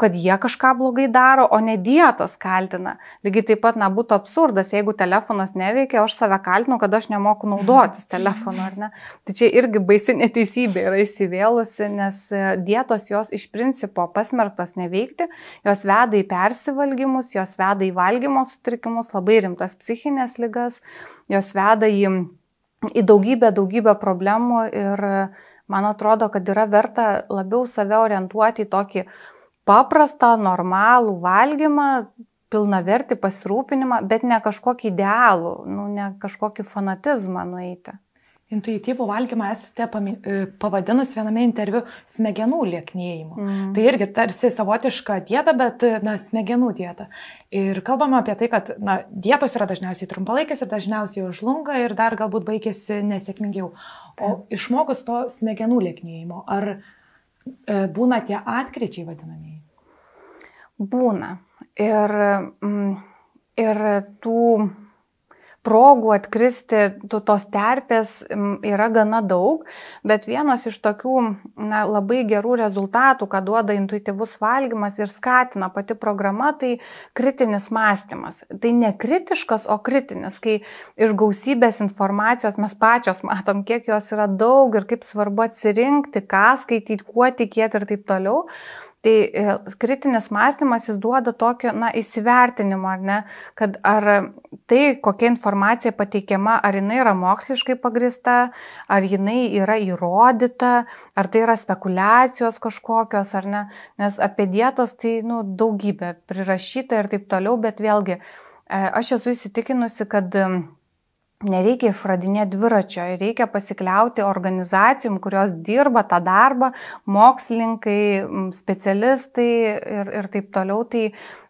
kad jie kažką blogai daro, o ne dietos kaltina. Lygiai taip pat būtų absurdas, jeigu telefonas neveikia, aš save kaltinu, kad aš nemoku naudotis telefonu, ar ne. Tai čia irgi baisi neteisybė yra įsivėlusi, nes dietos jos iš principo pasmerktos neveikti, jos veda į persivalgymus, jos veda į valgymo sutrikimus, labai rimtas psichinės ligas, jos veda į daugybę problemų ir man atrodo, kad yra verta labiau save orientuoti į tokį paprastą, normalų valgymą, pilnavertį pasirūpinimą, bet ne kažkokį idealų, ne kažkokį fanatizmą nueiti. Intuityvų valgymą esate pavadinus viename interviu smegenų lieknėjimu. Tai irgi tarsi savotiška dieta, bet smegenų dieta. Ir kalbame apie tai, kad dietos yra dažniausiai trumpalaikės ir dažniausiai žlunga ir dar galbūt baigėsi nesėkmingiau. O išmokus to smegenų lieknėjimo, ar būna tie atkryčiai vadinamieji? Būna. Ir tų progų atkristi, tos terpės yra gana daug, bet vienas iš tokių labai gerų rezultatų, ką duoda intuityvus valgymas ir skatina pati programa, tai kritinis mąstymas. Tai ne kritiškas, o kritinis, kai iš gausybės informacijos mes pačios matom, kiek jos yra daug ir kaip svarbu atsirinkti, ką skaityti, kuo tikėti ir taip toliau. Tai kritinis mąstymas jis duoda tokio įsivertinimo, ar ne, kad ar tai, kokia informacija pateikiama, ar jinai yra moksliškai pagrįsta, ar jinai yra įrodyta, ar tai yra spekulacijos kažkokios, ar ne, nes apie dietas tai daugybė prirašyta ir taip toliau, bet vėlgi aš esu įsitikinusi, kad nereikia išradinėti dviračio, reikia pasikliauti organizacijom, kurios dirba tą darbą, mokslininkai, specialistai ir taip toliau.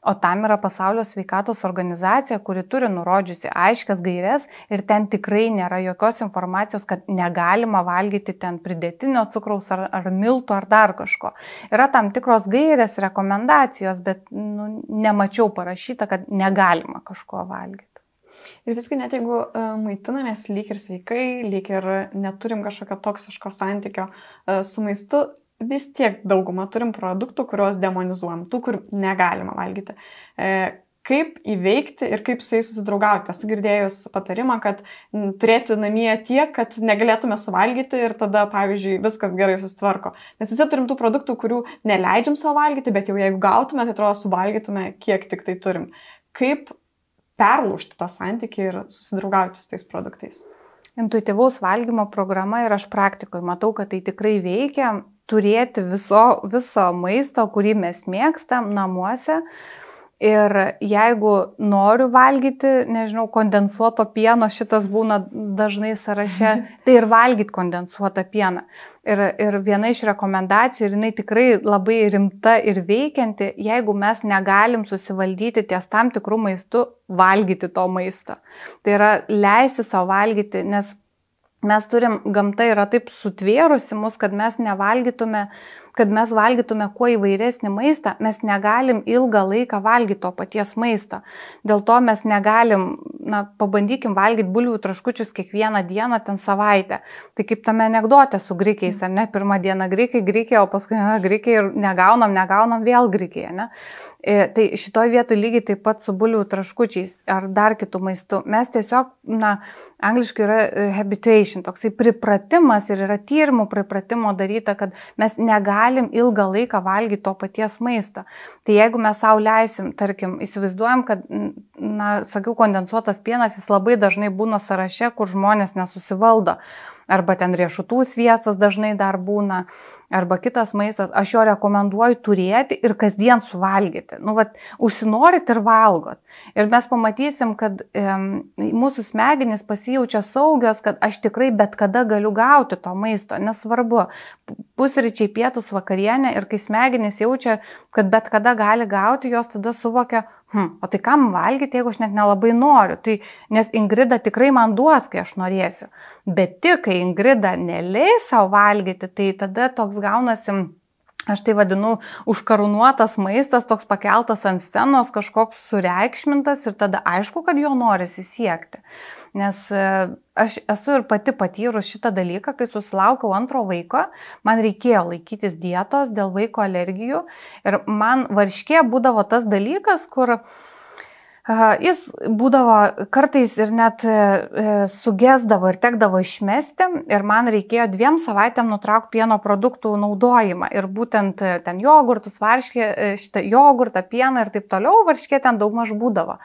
O tam yra Pasaulio sveikatos organizacija, kuri turi nurodžiusi aiškias gaires ir ten tikrai nėra jokios informacijos, kad negalima valgyti ten pridėtinio cukraus ar miltų ar dar kažko. Yra tam tikros gairės, rekomendacijos, bet nemačiau parašyta, kad negalima kažko valgyti. Ir visgi net jeigu maitinamės lyg ir sveikai, lyg ir neturim kažkokio toksiško santykio su maistu, vis tiek daugumą turim produktų, kuriuos demonizuojam, tų, kur negalima valgyti. Kaip įveikti ir kaip su jais susidraugauti? Esu girdėjus patarimą, kad turėti namie tiek, kad negalėtume suvalgyti ir tada, pavyzdžiui, viskas gerai susitvarko. Nes visi turim tų produktų, kurių neleidžiam savo valgyti, bet jau jeigu gautume, tai atrodo suvalgytume, kiek tik tai turim. Kaip perlaužti tą santykį ir susidraugauti su tais produktais? Intuityvaus valgymo programa ir aš praktikoje matau, kad tai tikrai veikia, turėti viso maisto, kurį mes mėgstam namuose. Ir jeigu noriu valgyti, nežinau, kondensuoto pieno, šitas būna dažnai sąraše, tai ir valgyti kondensuotą pieną. Ir viena iš rekomendacijų, ir jinai tikrai labai rimta ir veikianti, jeigu mes negalim susivaldyti ties tam tikrų maistų, valgyti to maisto. Tai yra leisti savo valgyti, nes mes turim, gamta yra taip sutvėrusi mus, kad mes nevalgytume kad mes valgytume kuo įvairesnį maistą, mes negalim ilgą laiką valgyti to paties maisto. Dėl to mes negalim, pabandykim valgyti bulvių traškučius kiekvieną dieną ten savaitę. Tai kaip tame anekdote su grikiais, ar ne? Pirmą dieną grikiai, o paskui grikiai ir negaunam vėl grikiai, ne? Tai šitoj vietoj lygiai taip pat su bulvių traškučiais ar dar kitų maistų. Mes tiesiog, angliškai yra habituation, toksai pripratimas ir yra tyrimų pripratimo daryta, kad mes negalim ilgą laiką valgyti to paties maisto. Tai jeigu mes sau leisim, tarkim, įsivaizduojam, kad, sakiau, kondensuotas pienas, jis labai dažnai būna sąraše, kur žmonės nesusivaldo. Arba ten riešutų sviestas dažnai dar būna, arba kitas maistas, aš jo rekomenduoju turėti ir kasdien suvalgyti. Užsinorit ir valgot. Ir mes pamatysim, kad mūsų smegenys pasijaučia saugios, kad aš tikrai bet kada galiu gauti to maisto, nesvarbu, pusryčiai, pietus, vakarienė, ir kai smegenys jaučia, kad bet kada gali gauti, jos tada suvokia, o tai kam valgyti, jeigu aš net nelabai noriu, nes Ingrida tikrai man duos, kai aš norėsiu. Bet tik, kai Ingrida neleis savo valgyti, tai tada toks gaunasi, aš tai vadinu, užkarūnuotas maistas, toks pakeltas ant scenos, kažkoks sureikšmintas ir tada aišku, kad jo norisi siekti. Nes aš esu ir pati patyrus šitą dalyką, kai susilaukiau antro vaiko, man reikėjo laikytis dietos dėl vaiko alergijų ir man varškė būdavo tas dalykas, kur jis būdavo kartais ir net sugesdavo ir tekdavo išmesti ir man reikėjo 2 savaitėm nutraukti pieno produktų naudojimą ir būtent ten jogurtus, varškė, jogurtą, pieną ir taip toliau, varškė ten daugmaž būdavo.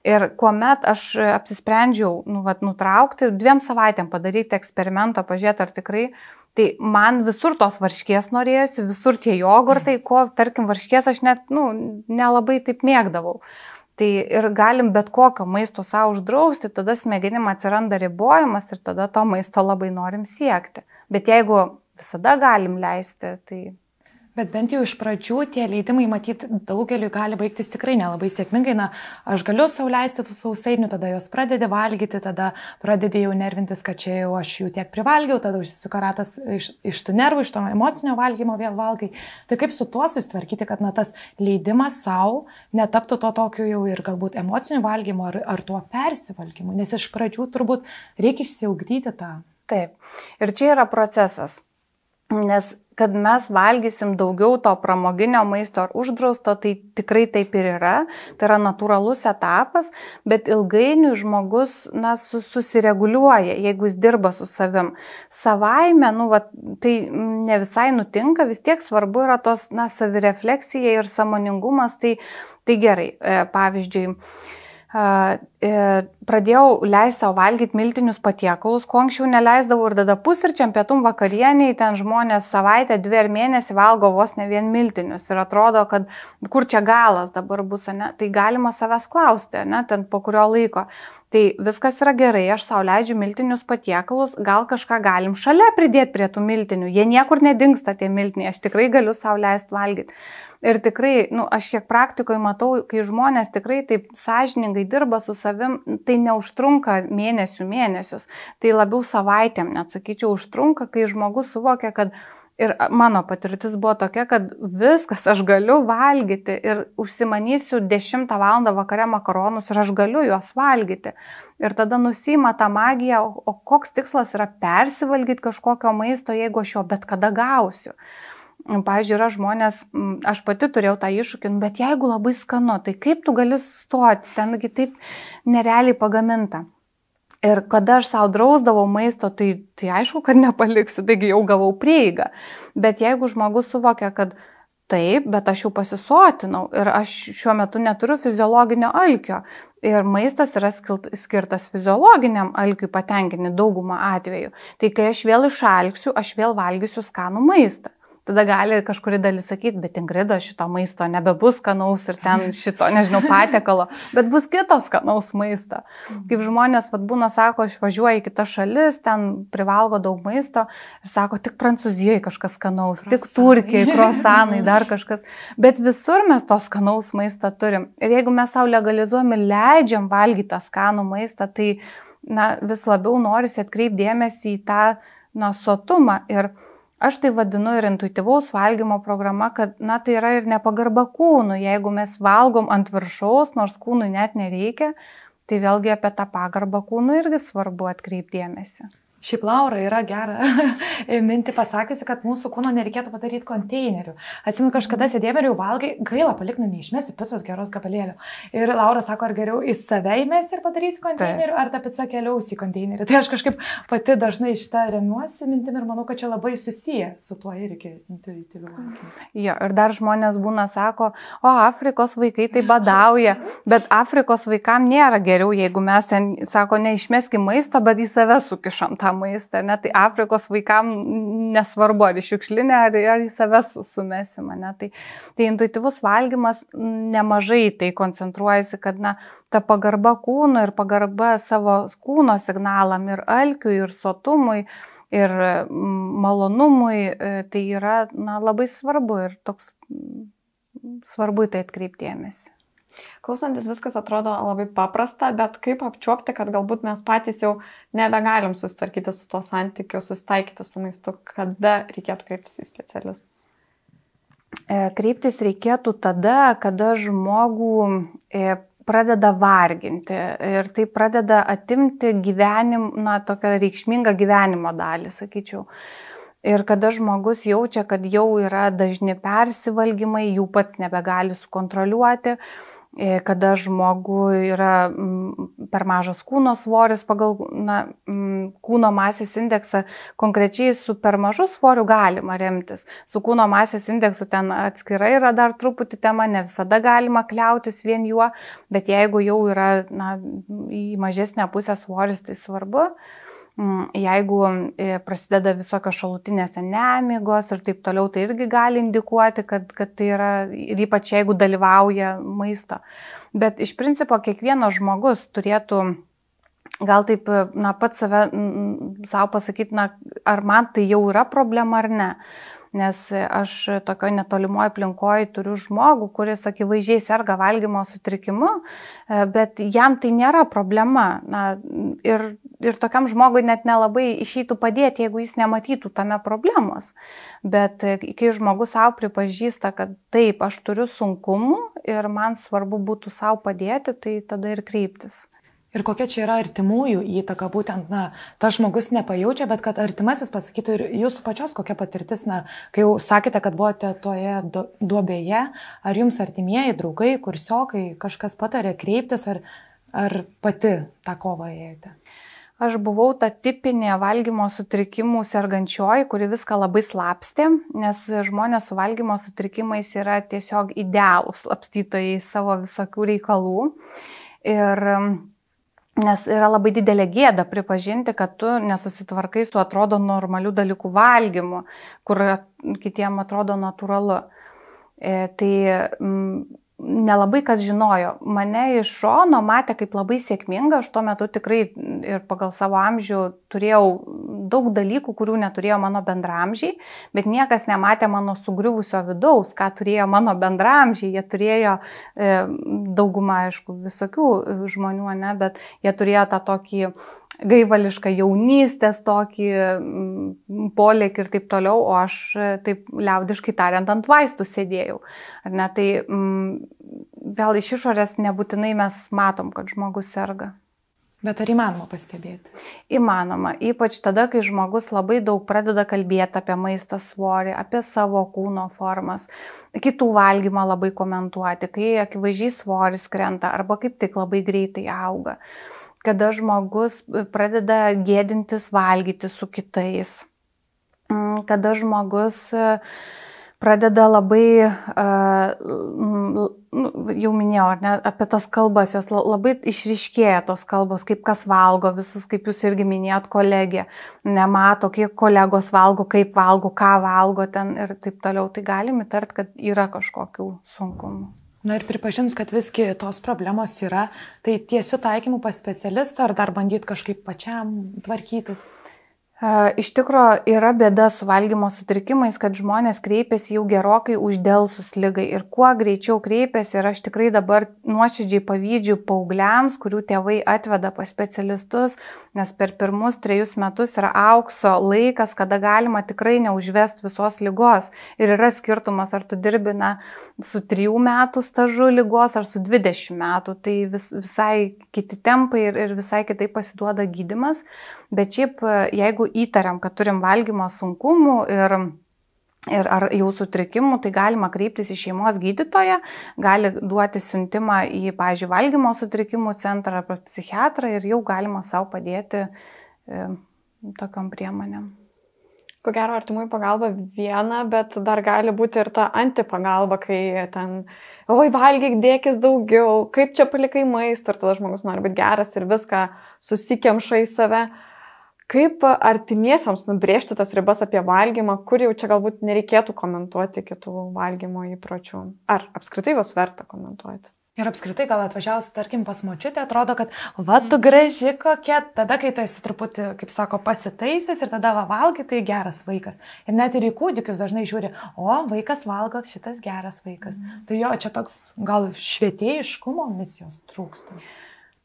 Ir kuomet aš apsisprendžiau nutraukti, 2 savaitėm padaryti eksperimentą, pažiūrėti ar tikrai, tai man visur tos varškės norėjosi, visur tie jogurtai, tarkim, varškės aš net nelabai taip mėgdavau. Tai ir galim bet kokio maisto savo uždrausti, tada smegenim atsiranda ribojimas ir tada to maisto labai norim siekti. Bet jeigu visada galim leisti, tai... Bet bent jau iš pradžių tie leidimai, matyt, daugeliu gali baigtis tikrai nelabai sėkmingai. Aš galiu sau leisti tų sausainių, tada jos pradedi valgyti, tada pradedi jau nervintis, kad čia jau aš jų tiek privalgiau, tada užsisuka ratas iš tų nervų, iš to emocinio valgymo vėl valgai. Tai kaip su tuo susitvarkyti, kad tas leidimas sau netaptų to tokiu jau ir galbūt emociniu valgymu ar tuo persivalgymu, nes iš pradžių turbūt reikia išsiugdyti tą. Taip, ir čia yra procesas, nes kad mes valgysim daugiau to pramoginio maisto ar uždrausto, tai tikrai taip ir yra. Tai yra natūralus etapas, bet ilgainiui žmogus susireguliuoja, jeigu jis dirba su savim. Savaime, tai ne visai nutinka, vis tiek svarbu yra tos savirefleksija ir sąmoningumas, tai gerai. Pavyzdžiui, pradėjau leisti savo valgyti miltinius patiekalus, ko anksčiau neleisdavau ir tada pusryčiam, pietum, vakarieniai, ten žmonės savaitę, 2 ar mėnesį valgo vos ne vien miltinius ir atrodo, kad kur čia galas dabar bus, ne? Tai galima savęs klausti, ne? Ten po kurio laiko. Tai viskas yra gerai, aš sau leidžiu miltinius patiekalus, gal kažką galim šalia pridėti prie tų miltinių, jie niekur nedingsta tie miltiniai, aš tikrai galiu sau leisti valgyti. Ir tikrai, aš kiek praktikoje matau, kai žmonės tikrai taip sąžiningai dirba su savim, tai neužtrunka mėnesius, tai labiau savaitėm, net sakyčiau, užtrunka, kai žmogus suvokia, kad ir mano patirtis buvo tokia, kad viskas aš galiu valgyti ir užsimanysiu 10 valandą vakare makaronus ir aš galiu juos valgyti. Ir tada nusima tą magiją, o koks tikslas yra persivalgyti kažkokio maisto, jeigu aš jo bet kada gausiu. Pavyzdžiui, yra žmonės, aš pati turėjau tą iššūkį, bet jeigu labai skanu, tai kaip tu gali stoti, tengi taip nerealiai pagaminta. Ir kada aš savo drausdavau maisto, tai aišku, kad nepaliksiu, taigi jau gavau prieigą. Bet jeigu žmogus suvokia, kad taip, bet aš jau pasisotinau ir aš šiuo metu neturiu fiziologinio alkio ir maistas yra skirtas fiziologiniam alkiui patenkinti daugumą atvejų, tai kai aš vėl išalksiu, aš vėl valgysiu skanų maistą. Tada gali kažkuri dalis sakyti, bet Ingrida, šito maisto nebebus skanaus ir ten šito, nežinau, patiekalo, bet bus kitos skanaus maisto. Kaip žmonės būna, sako, aš važiuoju į kitas šalis, ten privalgo daug maisto ir sako, tik Prancūzijoje kažkas skanaus, tik Turkijai, krosanai, dar kažkas. Bet visur mes to skanaus maisto turim. Ir jeigu mes savo legalizuojam ir leidžiam valgyti tą skanų maistą, tai vis labiau norisi atkreipti dėmesį į tą sotumą. Ir Aš tai vadinu ir intuityvaus valgymo programa, kad, tai yra ir nepagarba kūnui. Jeigu mes valgom ant viršaus, nors kūnui net nereikia, tai vėlgi apie tą pagarbą kūnui irgi svarbu atkreipti dėmesį. Šiaip Laura yra gera mintį pasakiusi, kad mūsų kūno nereikėtų padaryti konteinerių. Atsimenu, kažkada sėdėjome ir jau valgai, gaila palikti, neišmesi picos geros gabalėlio. Ir Laura sako, ar geriau į save įmesi ir padarysi konteinerių, ar ta pica keliaus į konteinerį. Tai aš kažkaip pati dažnai šitą remiuosi mintim ir manau, kad čia labai susiję su tuo irgi intuityviu valgymu. Jo, ir dar žmonės būna sako, Afrikos vaikai tai badauja, bet Afrikos vaikam nėra geriau, jeigu mes ten, sako, neišmeskim maisto, bet į save sukišam tą maistą, ne? Tai Afrikos vaikam nesvarbu, ar į šiukšlinę, ar į save sumesim, ne? Tai intuityvus valgymas nemažai tai koncentruojasi, kad ta pagarba kūnui ir pagarba savo kūno signalam ir alkiui, ir sotumui, ir malonumui, tai yra labai svarbu ir toks svarbu tai atkreipti dėmesį. Klausantis viskas atrodo labai paprasta, bet kaip apčiuopti, kad galbūt mes patys jau nebegalim susitvarkyti su tuo santykiu, susitaikyti su maistu, kada reikėtų kreiptis į specialistus? Kreiptis reikėtų tada, kada žmogų pradeda varginti ir tai pradeda atimti tokią reikšmingą gyvenimo dalį, sakyčiau. Ir kada žmogus jaučia, kad jau yra dažni persivalgymai, jų pats nebegali sukontroliuoti, kada žmogui yra per mažas kūno svoris pagal kūno masės indeksą, konkrečiai su per mažu svoriu galima remtis. Su kūno masės indeksu ten atskirai yra dar truputį tema, ne visada galima kliautis vien juo, bet jeigu jau yra į mažesnę pusę svoris, tai svarbu. Jeigu prasideda visokios šalutinės nemigos ir taip toliau, tai irgi gali indikuoti, kad tai yra, ir ypač jeigu dalyvauja maisto. Bet iš principo kiekvienas žmogus turėtų gal taip, pats savo pasakyti, ar man tai jau yra problema ar ne. Nes aš tokio netolimoje aplinkoje turiu žmogų, kuris akivaizdžiai serga valgymo sutrikimu, bet jam tai nėra problema. Ir tokiam žmogui net nelabai išeitų padėti, jeigu jis nematytų tame problemos. Bet kai žmogus savo pripažįsta, kad taip, aš turiu sunkumų ir man svarbu būtų savo padėti, tai tada ir kreiptis. Ir kokia čia yra artimųjų įtaka, būtent, tas žmogus nepajaučia, bet kad artimasis pasakytų ir jūsų pačios kokia patirtis, kai jau sakėte, kad buvote toje duobėje, ar jums artimieji, draugai, kursiokai, kažkas patarė kreiptis, ar pati tą kovą ėjote? Aš buvau ta tipinė valgymo sutrikimų sergančioji, kuri viską labai slapstė, nes žmonės su valgymo sutrikimais yra tiesiog idealūs slapstytojai savo visokių reikalų. Nes yra labai didelė gėda pripažinti, kad tu nesusitvarkai su atrodo normalių dalykų valgymu, kur kitiem atrodo natūralu. Tai nelabai kas žinojo. Mane iš šono matė kaip labai sėkminga, aš tuo metu tikrai ir pagal savo amžių turėjau daug dalykų, kurių neturėjo mano bendramžiai, bet niekas nematė mano sugriuvusio vidaus, ką turėjo mano bendramžiai. Jie turėjo daugumą, aišku, visokių žmonių, bet jie turėjo tą tokį gaivališką jaunystės, tokį polėkį ir taip toliau, o aš taip liaudiškai tariant ant vaistų sėdėjau. Tai vėl iš išorės nebūtinai mes matom, kad žmogus serga. Bet ar įmanoma pastebėti? Įmanoma, ypač tada, kai žmogus labai daug pradeda kalbėti apie maistą, svorį, apie savo kūno formas, kitų valgymą labai komentuoti, kai akivaizdžiai svoris krenta arba kaip tik labai greitai auga. Kada žmogus pradeda gėdintis valgyti su kitais, kada žmogus pradeda labai, jau minėjau, apie tas kalbas, jos labai išryškėja tos kalbos, kaip kas valgo, visus, kaip jūs irgi minėjot, kolegė, nemato, kiek kolegos valgo, kaip valgo, ką valgo ten ir taip toliau, tai galim įtart, kad yra kažkokių sunkumų. Ir pripažinus, kad visgi tos problemos yra, tai tiesiu taikymu pas specialistą ar dar bandyti kažkaip pačiam tvarkytis? Iš tikrųjų yra bėda su valgymo sutrikimais, kad žmonės kreipiasi jau gerokai uždelsus ligai ir kuo greičiau kreipiasi, ir aš tikrai dabar nuoširdžiai pavydžiu paaugliams, kurių tėvai atveda pas specialistus, nes per pirmus 3 metus yra aukso laikas, kada galima tikrai neužvesti visos ligos. Ir yra skirtumas, ar tu dirbi su 3 metų stažu ligos, ar su 20 metų. Tai visai kiti tempai ir visai kitaip pasiduoda gydymas. Bet šiaip, jeigu įtariam, kad turim valgymo sunkumų ir ar jau sutrikimų, tai galima kreiptis į šeimos gydytoją, gali duoti siuntimą į, pavyzdžiui, valgymo sutrikimų centrą ar psichiatrą ir jau galima savo padėti tokiom priemonėm. Ko gero, artimųjų pagalba viena, bet dar gali būti ir ta antipagalba, kai ten, oi, valgyk, dėkis daugiau, kaip čia palikai maistą, ir tada žmogus nori būti geras ir viską susikemša į save. Kaip artimiesiams nubrėžti tas ribas apie valgymą, kur jau čia galbūt nereikėtų komentuoti kitų valgymo įpročių? Ar apskritai juos verta komentuoti? Ir apskritai, gal atvažiavus, tarkim, pas močiutę, atrodo, kad va, tu graži kokia, tada, kai tu esi truputį, kaip sako, pasitaisius ir tada valgai, tai geras vaikas. Ir net ir į kūdikius dažnai žiūri, o, vaikas valgo, šitas geras vaikas. Tai jo, čia toks gal švietėjiškumo misijos trūksta.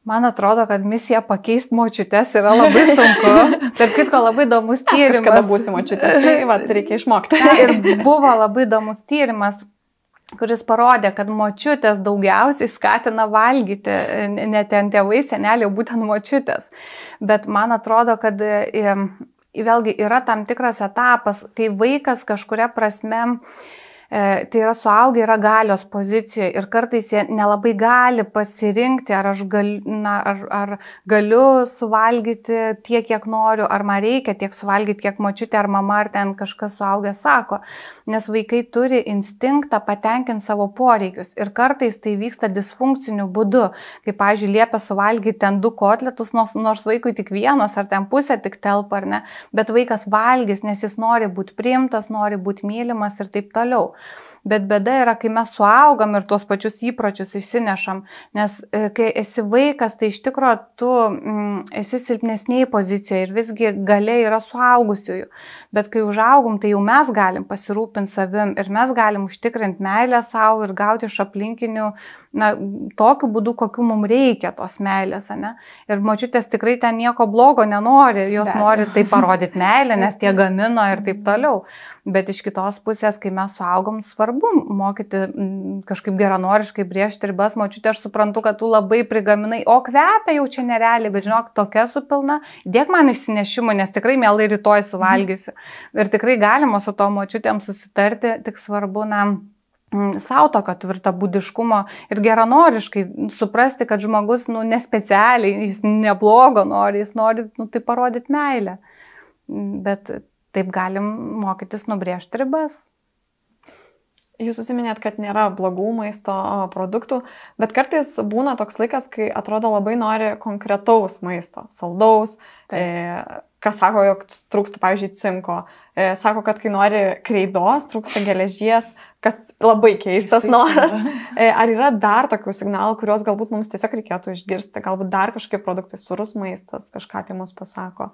Man atrodo, kad misija pakeisti močiutės yra labai sunku. Tarp kitko, labai įdomus tyrimas. Kažkada būsi močiutės, tai reikia išmokti. Ir buvo labai įdomus tyrimas, kuris parodė, kad močiutės daugiausiai skatina valgyti, ne ten tėvai, seneliai, būtent močiutės. Bet man atrodo, kad vėlgi yra tam tikras etapas, kai vaikas kažkuria prasme, tai yra suaugę, yra galios pozicijoje ir kartais jie nelabai gali pasirinkti, ar aš galiu suvalgyti tiek, kiek noriu, ar man reikia tiek suvalgyti, kiek močiutė ar mama, ar ten kažkas suaugę sako. Nes vaikai turi instinktą patenkinti savo poreikius ir kartais tai vyksta disfunkciniu būdu, kaip, pavyzdžiui, liepia suvalgyti ten 2 kotletus, nors vaikui tik vienas, ar ten pusė tik telpa, ar ne, bet vaikas valgys, nes jis nori būti priimtas, nori būti mylimas ir taip toliau. Bet bėda yra, kai mes suaugam ir tuos pačius įpročius išsinešam, nes kai esi vaikas, tai iš tikrųjų tu esi silpnesniai pozicijoje ir visgi galiai yra suaugusiųjų. Bet kai užaugom, tai jau mes galim pasirūpinti savim ir mes galim užtikrinti meilę savo ir gauti iš aplinkinių, tokiu būdu, kokiu mums reikia tos meilės, ne? Ir močiutės tikrai ten nieko blogo nenori, jos nori tai parodyti meilę, nes tie gamino ir taip toliau. Bet iš kitos pusės, kai mes suaugom, svarbu mokyti kažkaip geranoriškai brėžti ribas. Močiutė, aš suprantu, kad tu labai prigaminai, o kvepia jau čia nerealiai, bet žinok, tokia supilna, dėk man išsinešimą, nes tikrai mielai rytoj suvalgysiu. Ir tikrai galima su to močiutėm susitarti, tik svarbu, savo tokio tvirtą būdiškumo ir geranoriškai suprasti, kad žmogus, nespecialiai, jis neblogo nori, jis nori, tai parodyti meilę. Bet taip galim mokytis nubrėžti ribas. Jūs užsiminėt, kad nėra blogų maisto produktų, bet kartais būna toks laikas, kai atrodo labai nori konkretaus maisto, saldaus, kas sako, jog trūksta, pavyzdžiui, cinko, sako, kad kai nori kreidos, trūksta geležies, kas labai keistas noras. Ar yra dar tokių signalų, kuriuos galbūt mums tiesiog reikėtų išgirsti, galbūt dar kažkokie produktai, surus maistas, kažką apie mus pasako?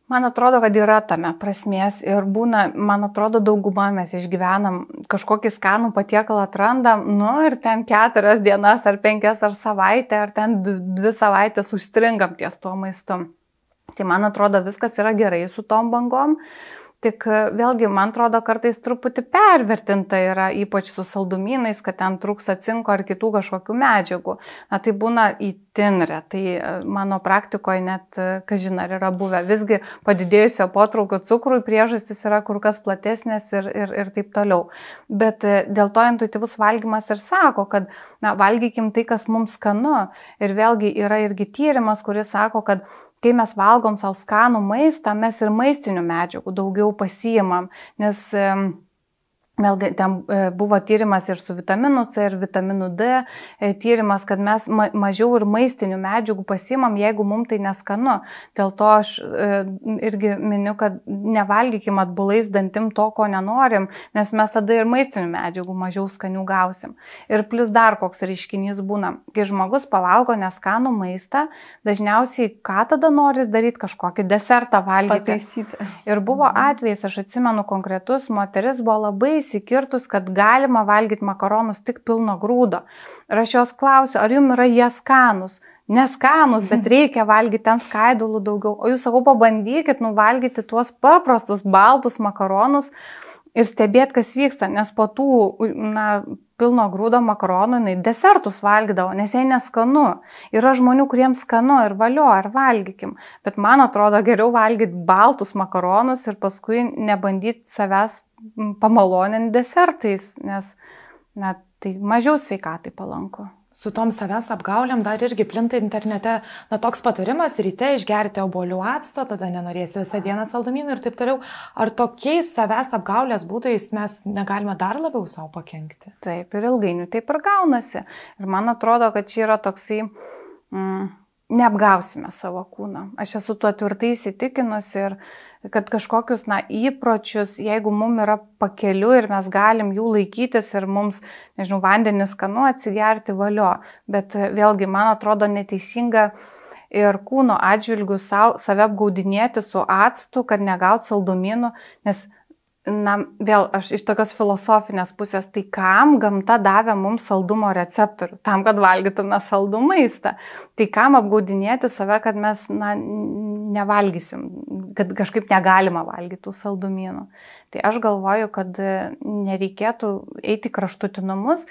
Man atrodo, kad yra tame prasmės ir būna, man atrodo, dauguma mes išgyvenam, kažkokį skanų patiekalą atrandam, ir ten 4 dienas ar 5 ar savaitę, ar ten 2 savaitės užstringam ties tuo maistu. Tai man atrodo, viskas yra gerai su tom bangom. Tik vėlgi, man atrodo, kartais truputį pervertinta yra, ypač su saldumynais, kad ten trūksta cinko ar kitų kažkokių medžiagų. Tai būna itin retai. Mano praktikoje net, kažin ar yra buvę, visgi padidėjusio potraukio cukrui priežastys yra kur kas platesnės ir taip toliau. Bet dėl to intuityvus valgymas ir sako, kad valgykim tai, kas mums skanu. Ir vėlgi yra irgi tyrimas, kuris sako, kad kai mes valgom savo skanų maistą, mes ir maistinių medžiagų daugiau pasiimam, nes vėlgi ten buvo tyrimas ir su vitaminu C ir vitaminu D, tyrimas, kad mes mažiau ir maistinių medžiagų pasiimam, jeigu mums tai neskanu. Dėl to aš irgi miniu, kad nevalgykim atbulais dantim to, ko nenorim, nes mes tada ir maistinių medžiagų mažiau skanių gausim. Ir plus dar koks reiškinys būna, kai žmogus pavalgo neskanų maistą, dažniausiai ką tada noris daryti, kažkokį desertą valgyti. Pataisyti. Ir buvo atvejais, aš atsimenu konkretus, moteris buvo labai įsikirtus, kad galima valgyti makaronus tik pilno grūdo. Ir aš jos klausiu, ar jums yra jie skanus? neskanus, bet reikia valgyti ten skaidulų daugiau. O jūs, sakau, pabandykit nuvalgyti tuos paprastus baltus makaronus ir stebėt, kas vyksta, nes po tų, pilno grūdo makaronų jinai desertus valgydavo, nes jai neskanu. Yra žmonių, kuriems skanu ir valio, ar valgykim. Bet man atrodo geriau valgyti baltus makaronus ir paskui nebandyti savęs pamaloninti desertais, nes tai mažiau sveikatai palanku. Su tom savęs apgauliam dar irgi plinta internete, toks patarimas, ryte išgerti obuolių acto, tada nenorėsi visą dieną saldumynų ir taip toliau. Ar tokiais savęs apgaulės būdais mes negalime dar labiau savo pakenkti? Taip, ir ilgainiui taip ir gaunasi. Ir man atrodo, kad čia yra toksai, neapgausime savo kūną. Aš esu tuo tvirtai įsitikinusi ir kad kažkokius įpročius, jeigu mums yra pakeliu ir mes galim jų laikytis ir mums, vandenį skanu atsigerti, valio. Bet vėlgi, man atrodo neteisinga ir kūno atžvilgių save apgaudinėti su actu, kad negaut saldumynų, nes vėl aš iš tokios filosofinės pusės, tai kam gamta davė mums saldumo receptorių? Tam, kad valgytume saldų maistą. Tai kam apgaudinėti save, kad mes nevalgysim, kad kažkaip negalima valgyti tų saldumynų. Tai aš galvoju, kad nereikėtų eiti kraštutinumus.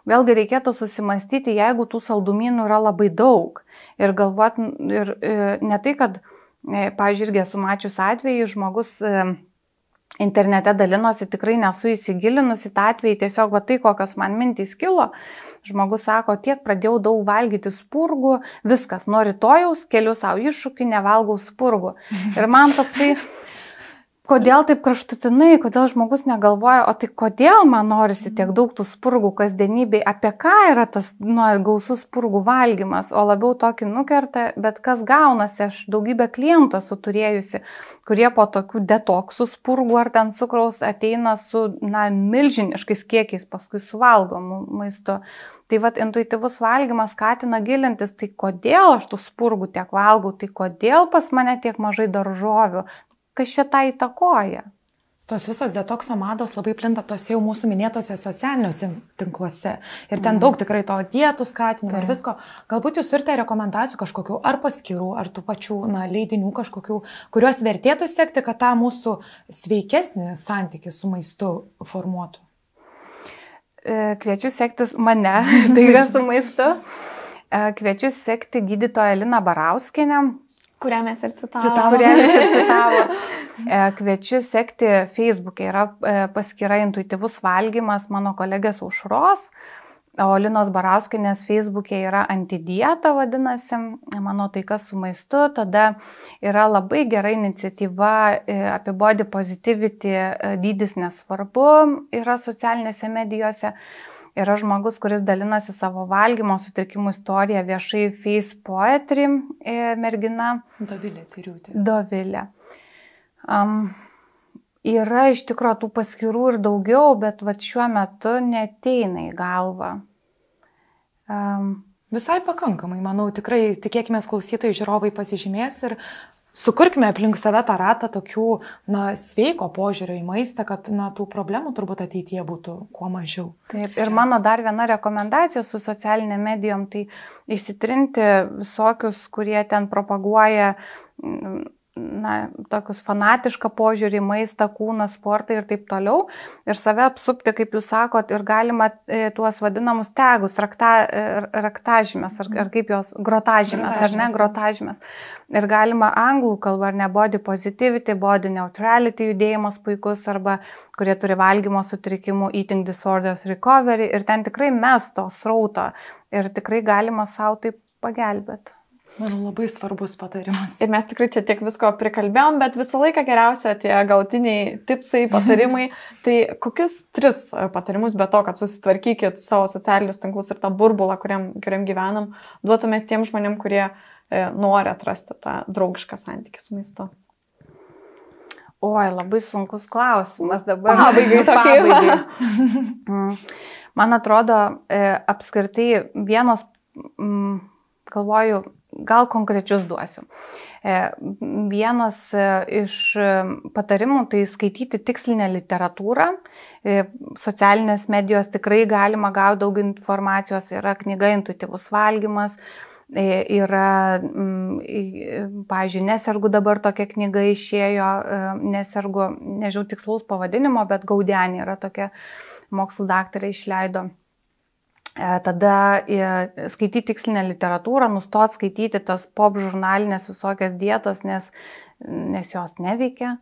Vėlgi reikėtų susimastyti, jeigu tų saldumynų yra labai daug. Ir galvoti, ir ne tai, kad, pavyzdžiui, irgi esu mačius atvejį, žmogus internete dalinosi, tikrai nesu įsigilinusi tą atvejį, tiesiog tai, kokios man mintys kilo. Žmogus sako, tiek pradėjau daug valgyti spurgų, viskas, nuo rytojaus keliu savo iššūkį, nevalgau spurgų. Ir man toksai, kodėl taip kraštutinai, kodėl žmogus negalvoja, o tai kodėl man norisi tiek daug tų spurgų kasdienybei, apie ką yra tas gausus spurgų valgymas, o labiau tokį nukerta, bet kas gaunasi, aš daugybę klientų esu turėjusi, kurie po tokių detoksų spurgų ar ten cukraus ateina su milžiniškais kiekiais paskui suvalgomų maistu. Tai intuityvus valgymas skatina gilintis, tai kodėl aš tų spurgų tiek valgau, tai kodėl pas mane tiek mažai daržovių, kas šitą įtakoja. Tos visos detokso mados labai plinta tos jau mūsų minėtose socialiniuose tinkluose. Ir ten daug tikrai to dietų skatinimo ir visko. Galbūt jūs turite rekomendacijų kažkokių ar paskyrų, ar tų pačių leidinių kažkokių, kuriuos vertėtų sekti, kad tą mūsų sveikesnį santykį su maistu formuotų. Kviečiu sektis mane, tai yra su maistu. Kviečiu sekti gydytoją Liną Barauskienę, kurią mes ir citavo. Kviečiu sekti Facebook'e, yra paskyra Intuityvus valgymas mano kolegės Aušros, o Linos Barauskienės Facebook'e yra Antidieta vadinasi, mano taika su maistu. Tada yra labai gera iniciatyva apie body positivity, dydis nesvarbu, yra socialinėse medijose. Yra žmogus, kuris dalinasi savo valgymo sutrikimų istoriją viešai Face Poetry mergina. Dovilė Tyriūtė. Dovilė. Yra iš tikrųjų tų paskyrų ir daugiau, bet šiuo metu neteina į galvą. Visai pakankamai, manau, tikrai tikėkime klausytojai, žiūrovai pasižymės ir sukurkime aplink save tą ratą tokių sveiko požiūrio į maistą, kad tų problemų turbūt ateityje būtų kuo mažiau. Taip, ir mano dar viena rekomendacija su socialinė medijom, tai išsitrinti visokius, kurie ten propaguoja tokius fanatišką požiūrį į maistą, kūną, sportą ir taip toliau. Ir save apsupti, kaip jūs sakot, ir galima tuos vadinamus tegus, raktažymės, ar kaip jos, grotažymės, ar ne, grotažymės. Ir galima anglų kalba, ar ne, body positivity, body neutrality judėjimas puikus, arba kurie turi valgymo sutrikimų, eating disorders recovery. Ir ten tikrai mes to srauto. Ir tikrai galima savo taip pagelbėti. Manau, labai svarbus patarimas. Ir mes tikrai čia tiek visko prikalbėjom, bet visą laiką geriausia tie galutiniai tipsai, patarimai. Tai kokius 3 patarimus, be to, kad susitvarkykit savo socialinius tinklus ir tą burbulą, kuriam gyvenam, duotumėt tiem žmonėm, kurie nori atrasti tą draugišką santykį su maistu? Oi, labai sunkus klausimas dabar. Pabaigai. Man atrodo, apskritai vienos, galvoju, gal konkrečius duosiu. Vienas iš patarimų tai skaityti tikslinę literatūrą. Socialinės medijos tikrai galima gauti daug informacijos. Yra knyga Intuityvus valgymas, Yra, pavyzdžiui, Nesergu dabar tokia knyga išėjo, Nesergu, nežinau tikslaus pavadinimo, bet Gaudenė yra tokia mokslų daktarė išleido. Tada skaityti tikslinę literatūrą, nustot skaityti tas pop žurnalinės visokias dietas, nes jos neveikia.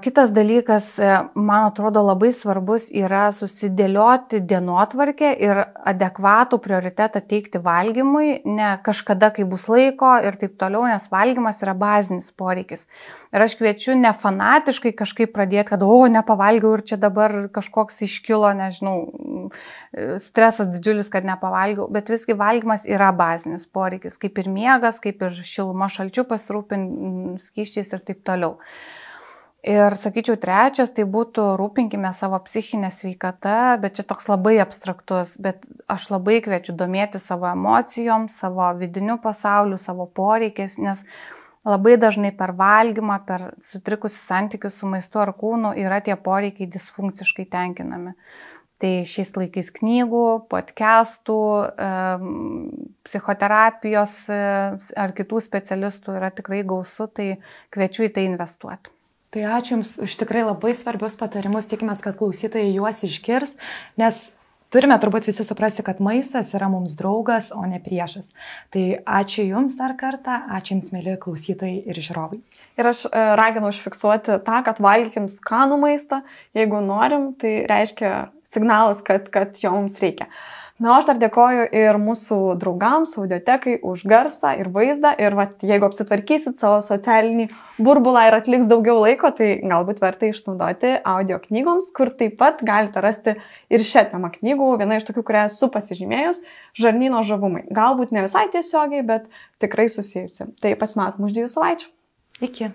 Kitas dalykas, man atrodo, labai svarbus yra susidėlioti dienotvarkę ir adekvatų prioritetą teikti valgymui, ne kažkada, kai bus laiko ir taip toliau, nes valgymas yra bazinis poreikis. Ir aš kviečiu ne fanatiškai kažkaip pradėti, kad, nepavalgiau ir čia dabar kažkoks iškilo, nežinau, stresas didžiulis, kad nepavalgiau, bet visgi valgymas yra bazinis poreikis, kaip ir miegas, kaip ir šiluma šalčiu pasirūpinti, skysčiais ir taip toliau. Ir sakyčiau, trečias, tai būtų rūpinkime savo psichinę sveikatą, bet čia toks labai abstraktus, bet aš labai kviečiu domėti savo emocijom, savo vidiniu pasauliu, savo poreikiais, nes labai dažnai per valgymą, per sutrikusi santykius su maistu ar kūnu yra tie poreikiai disfunkciškai tenkinami. Tai šiais laikais knygų, podcastų, psichoterapijos ar kitų specialistų yra tikrai gausu, tai kviečiu į tai investuoti. Tai ačiū Jums už tikrai labai svarbius patarimus, tikimės, kad klausytojai juos išgirs, nes turime turbūt visi suprasti, kad maistas yra mums draugas, o ne priešas. Tai ačiū Jums dar kartą, ačiū Jums, mėly klausytojai ir žiūrovai. Ir aš raginu užfiksuoti tą, kad valgykim skanų maistą, jeigu norim, tai reiškia signalas, kad jo mums reikia. Na, aš dar dėkoju ir mūsų draugams, audiotekai už garsą ir vaizdą. Ir jeigu apsitvarkysit savo socialinį burbulą ir atliks daugiau laiko, tai galbūt verta išnaudoti audio knygoms, kur taip pat galite rasti ir šią temą knygų. Viena iš tokių, kurią esu pasižymėjus, Žarnyno žavumai. Galbūt ne visai tiesiogiai, bet tikrai susijusi. Tai pasimatom už 2 savaičių. Iki.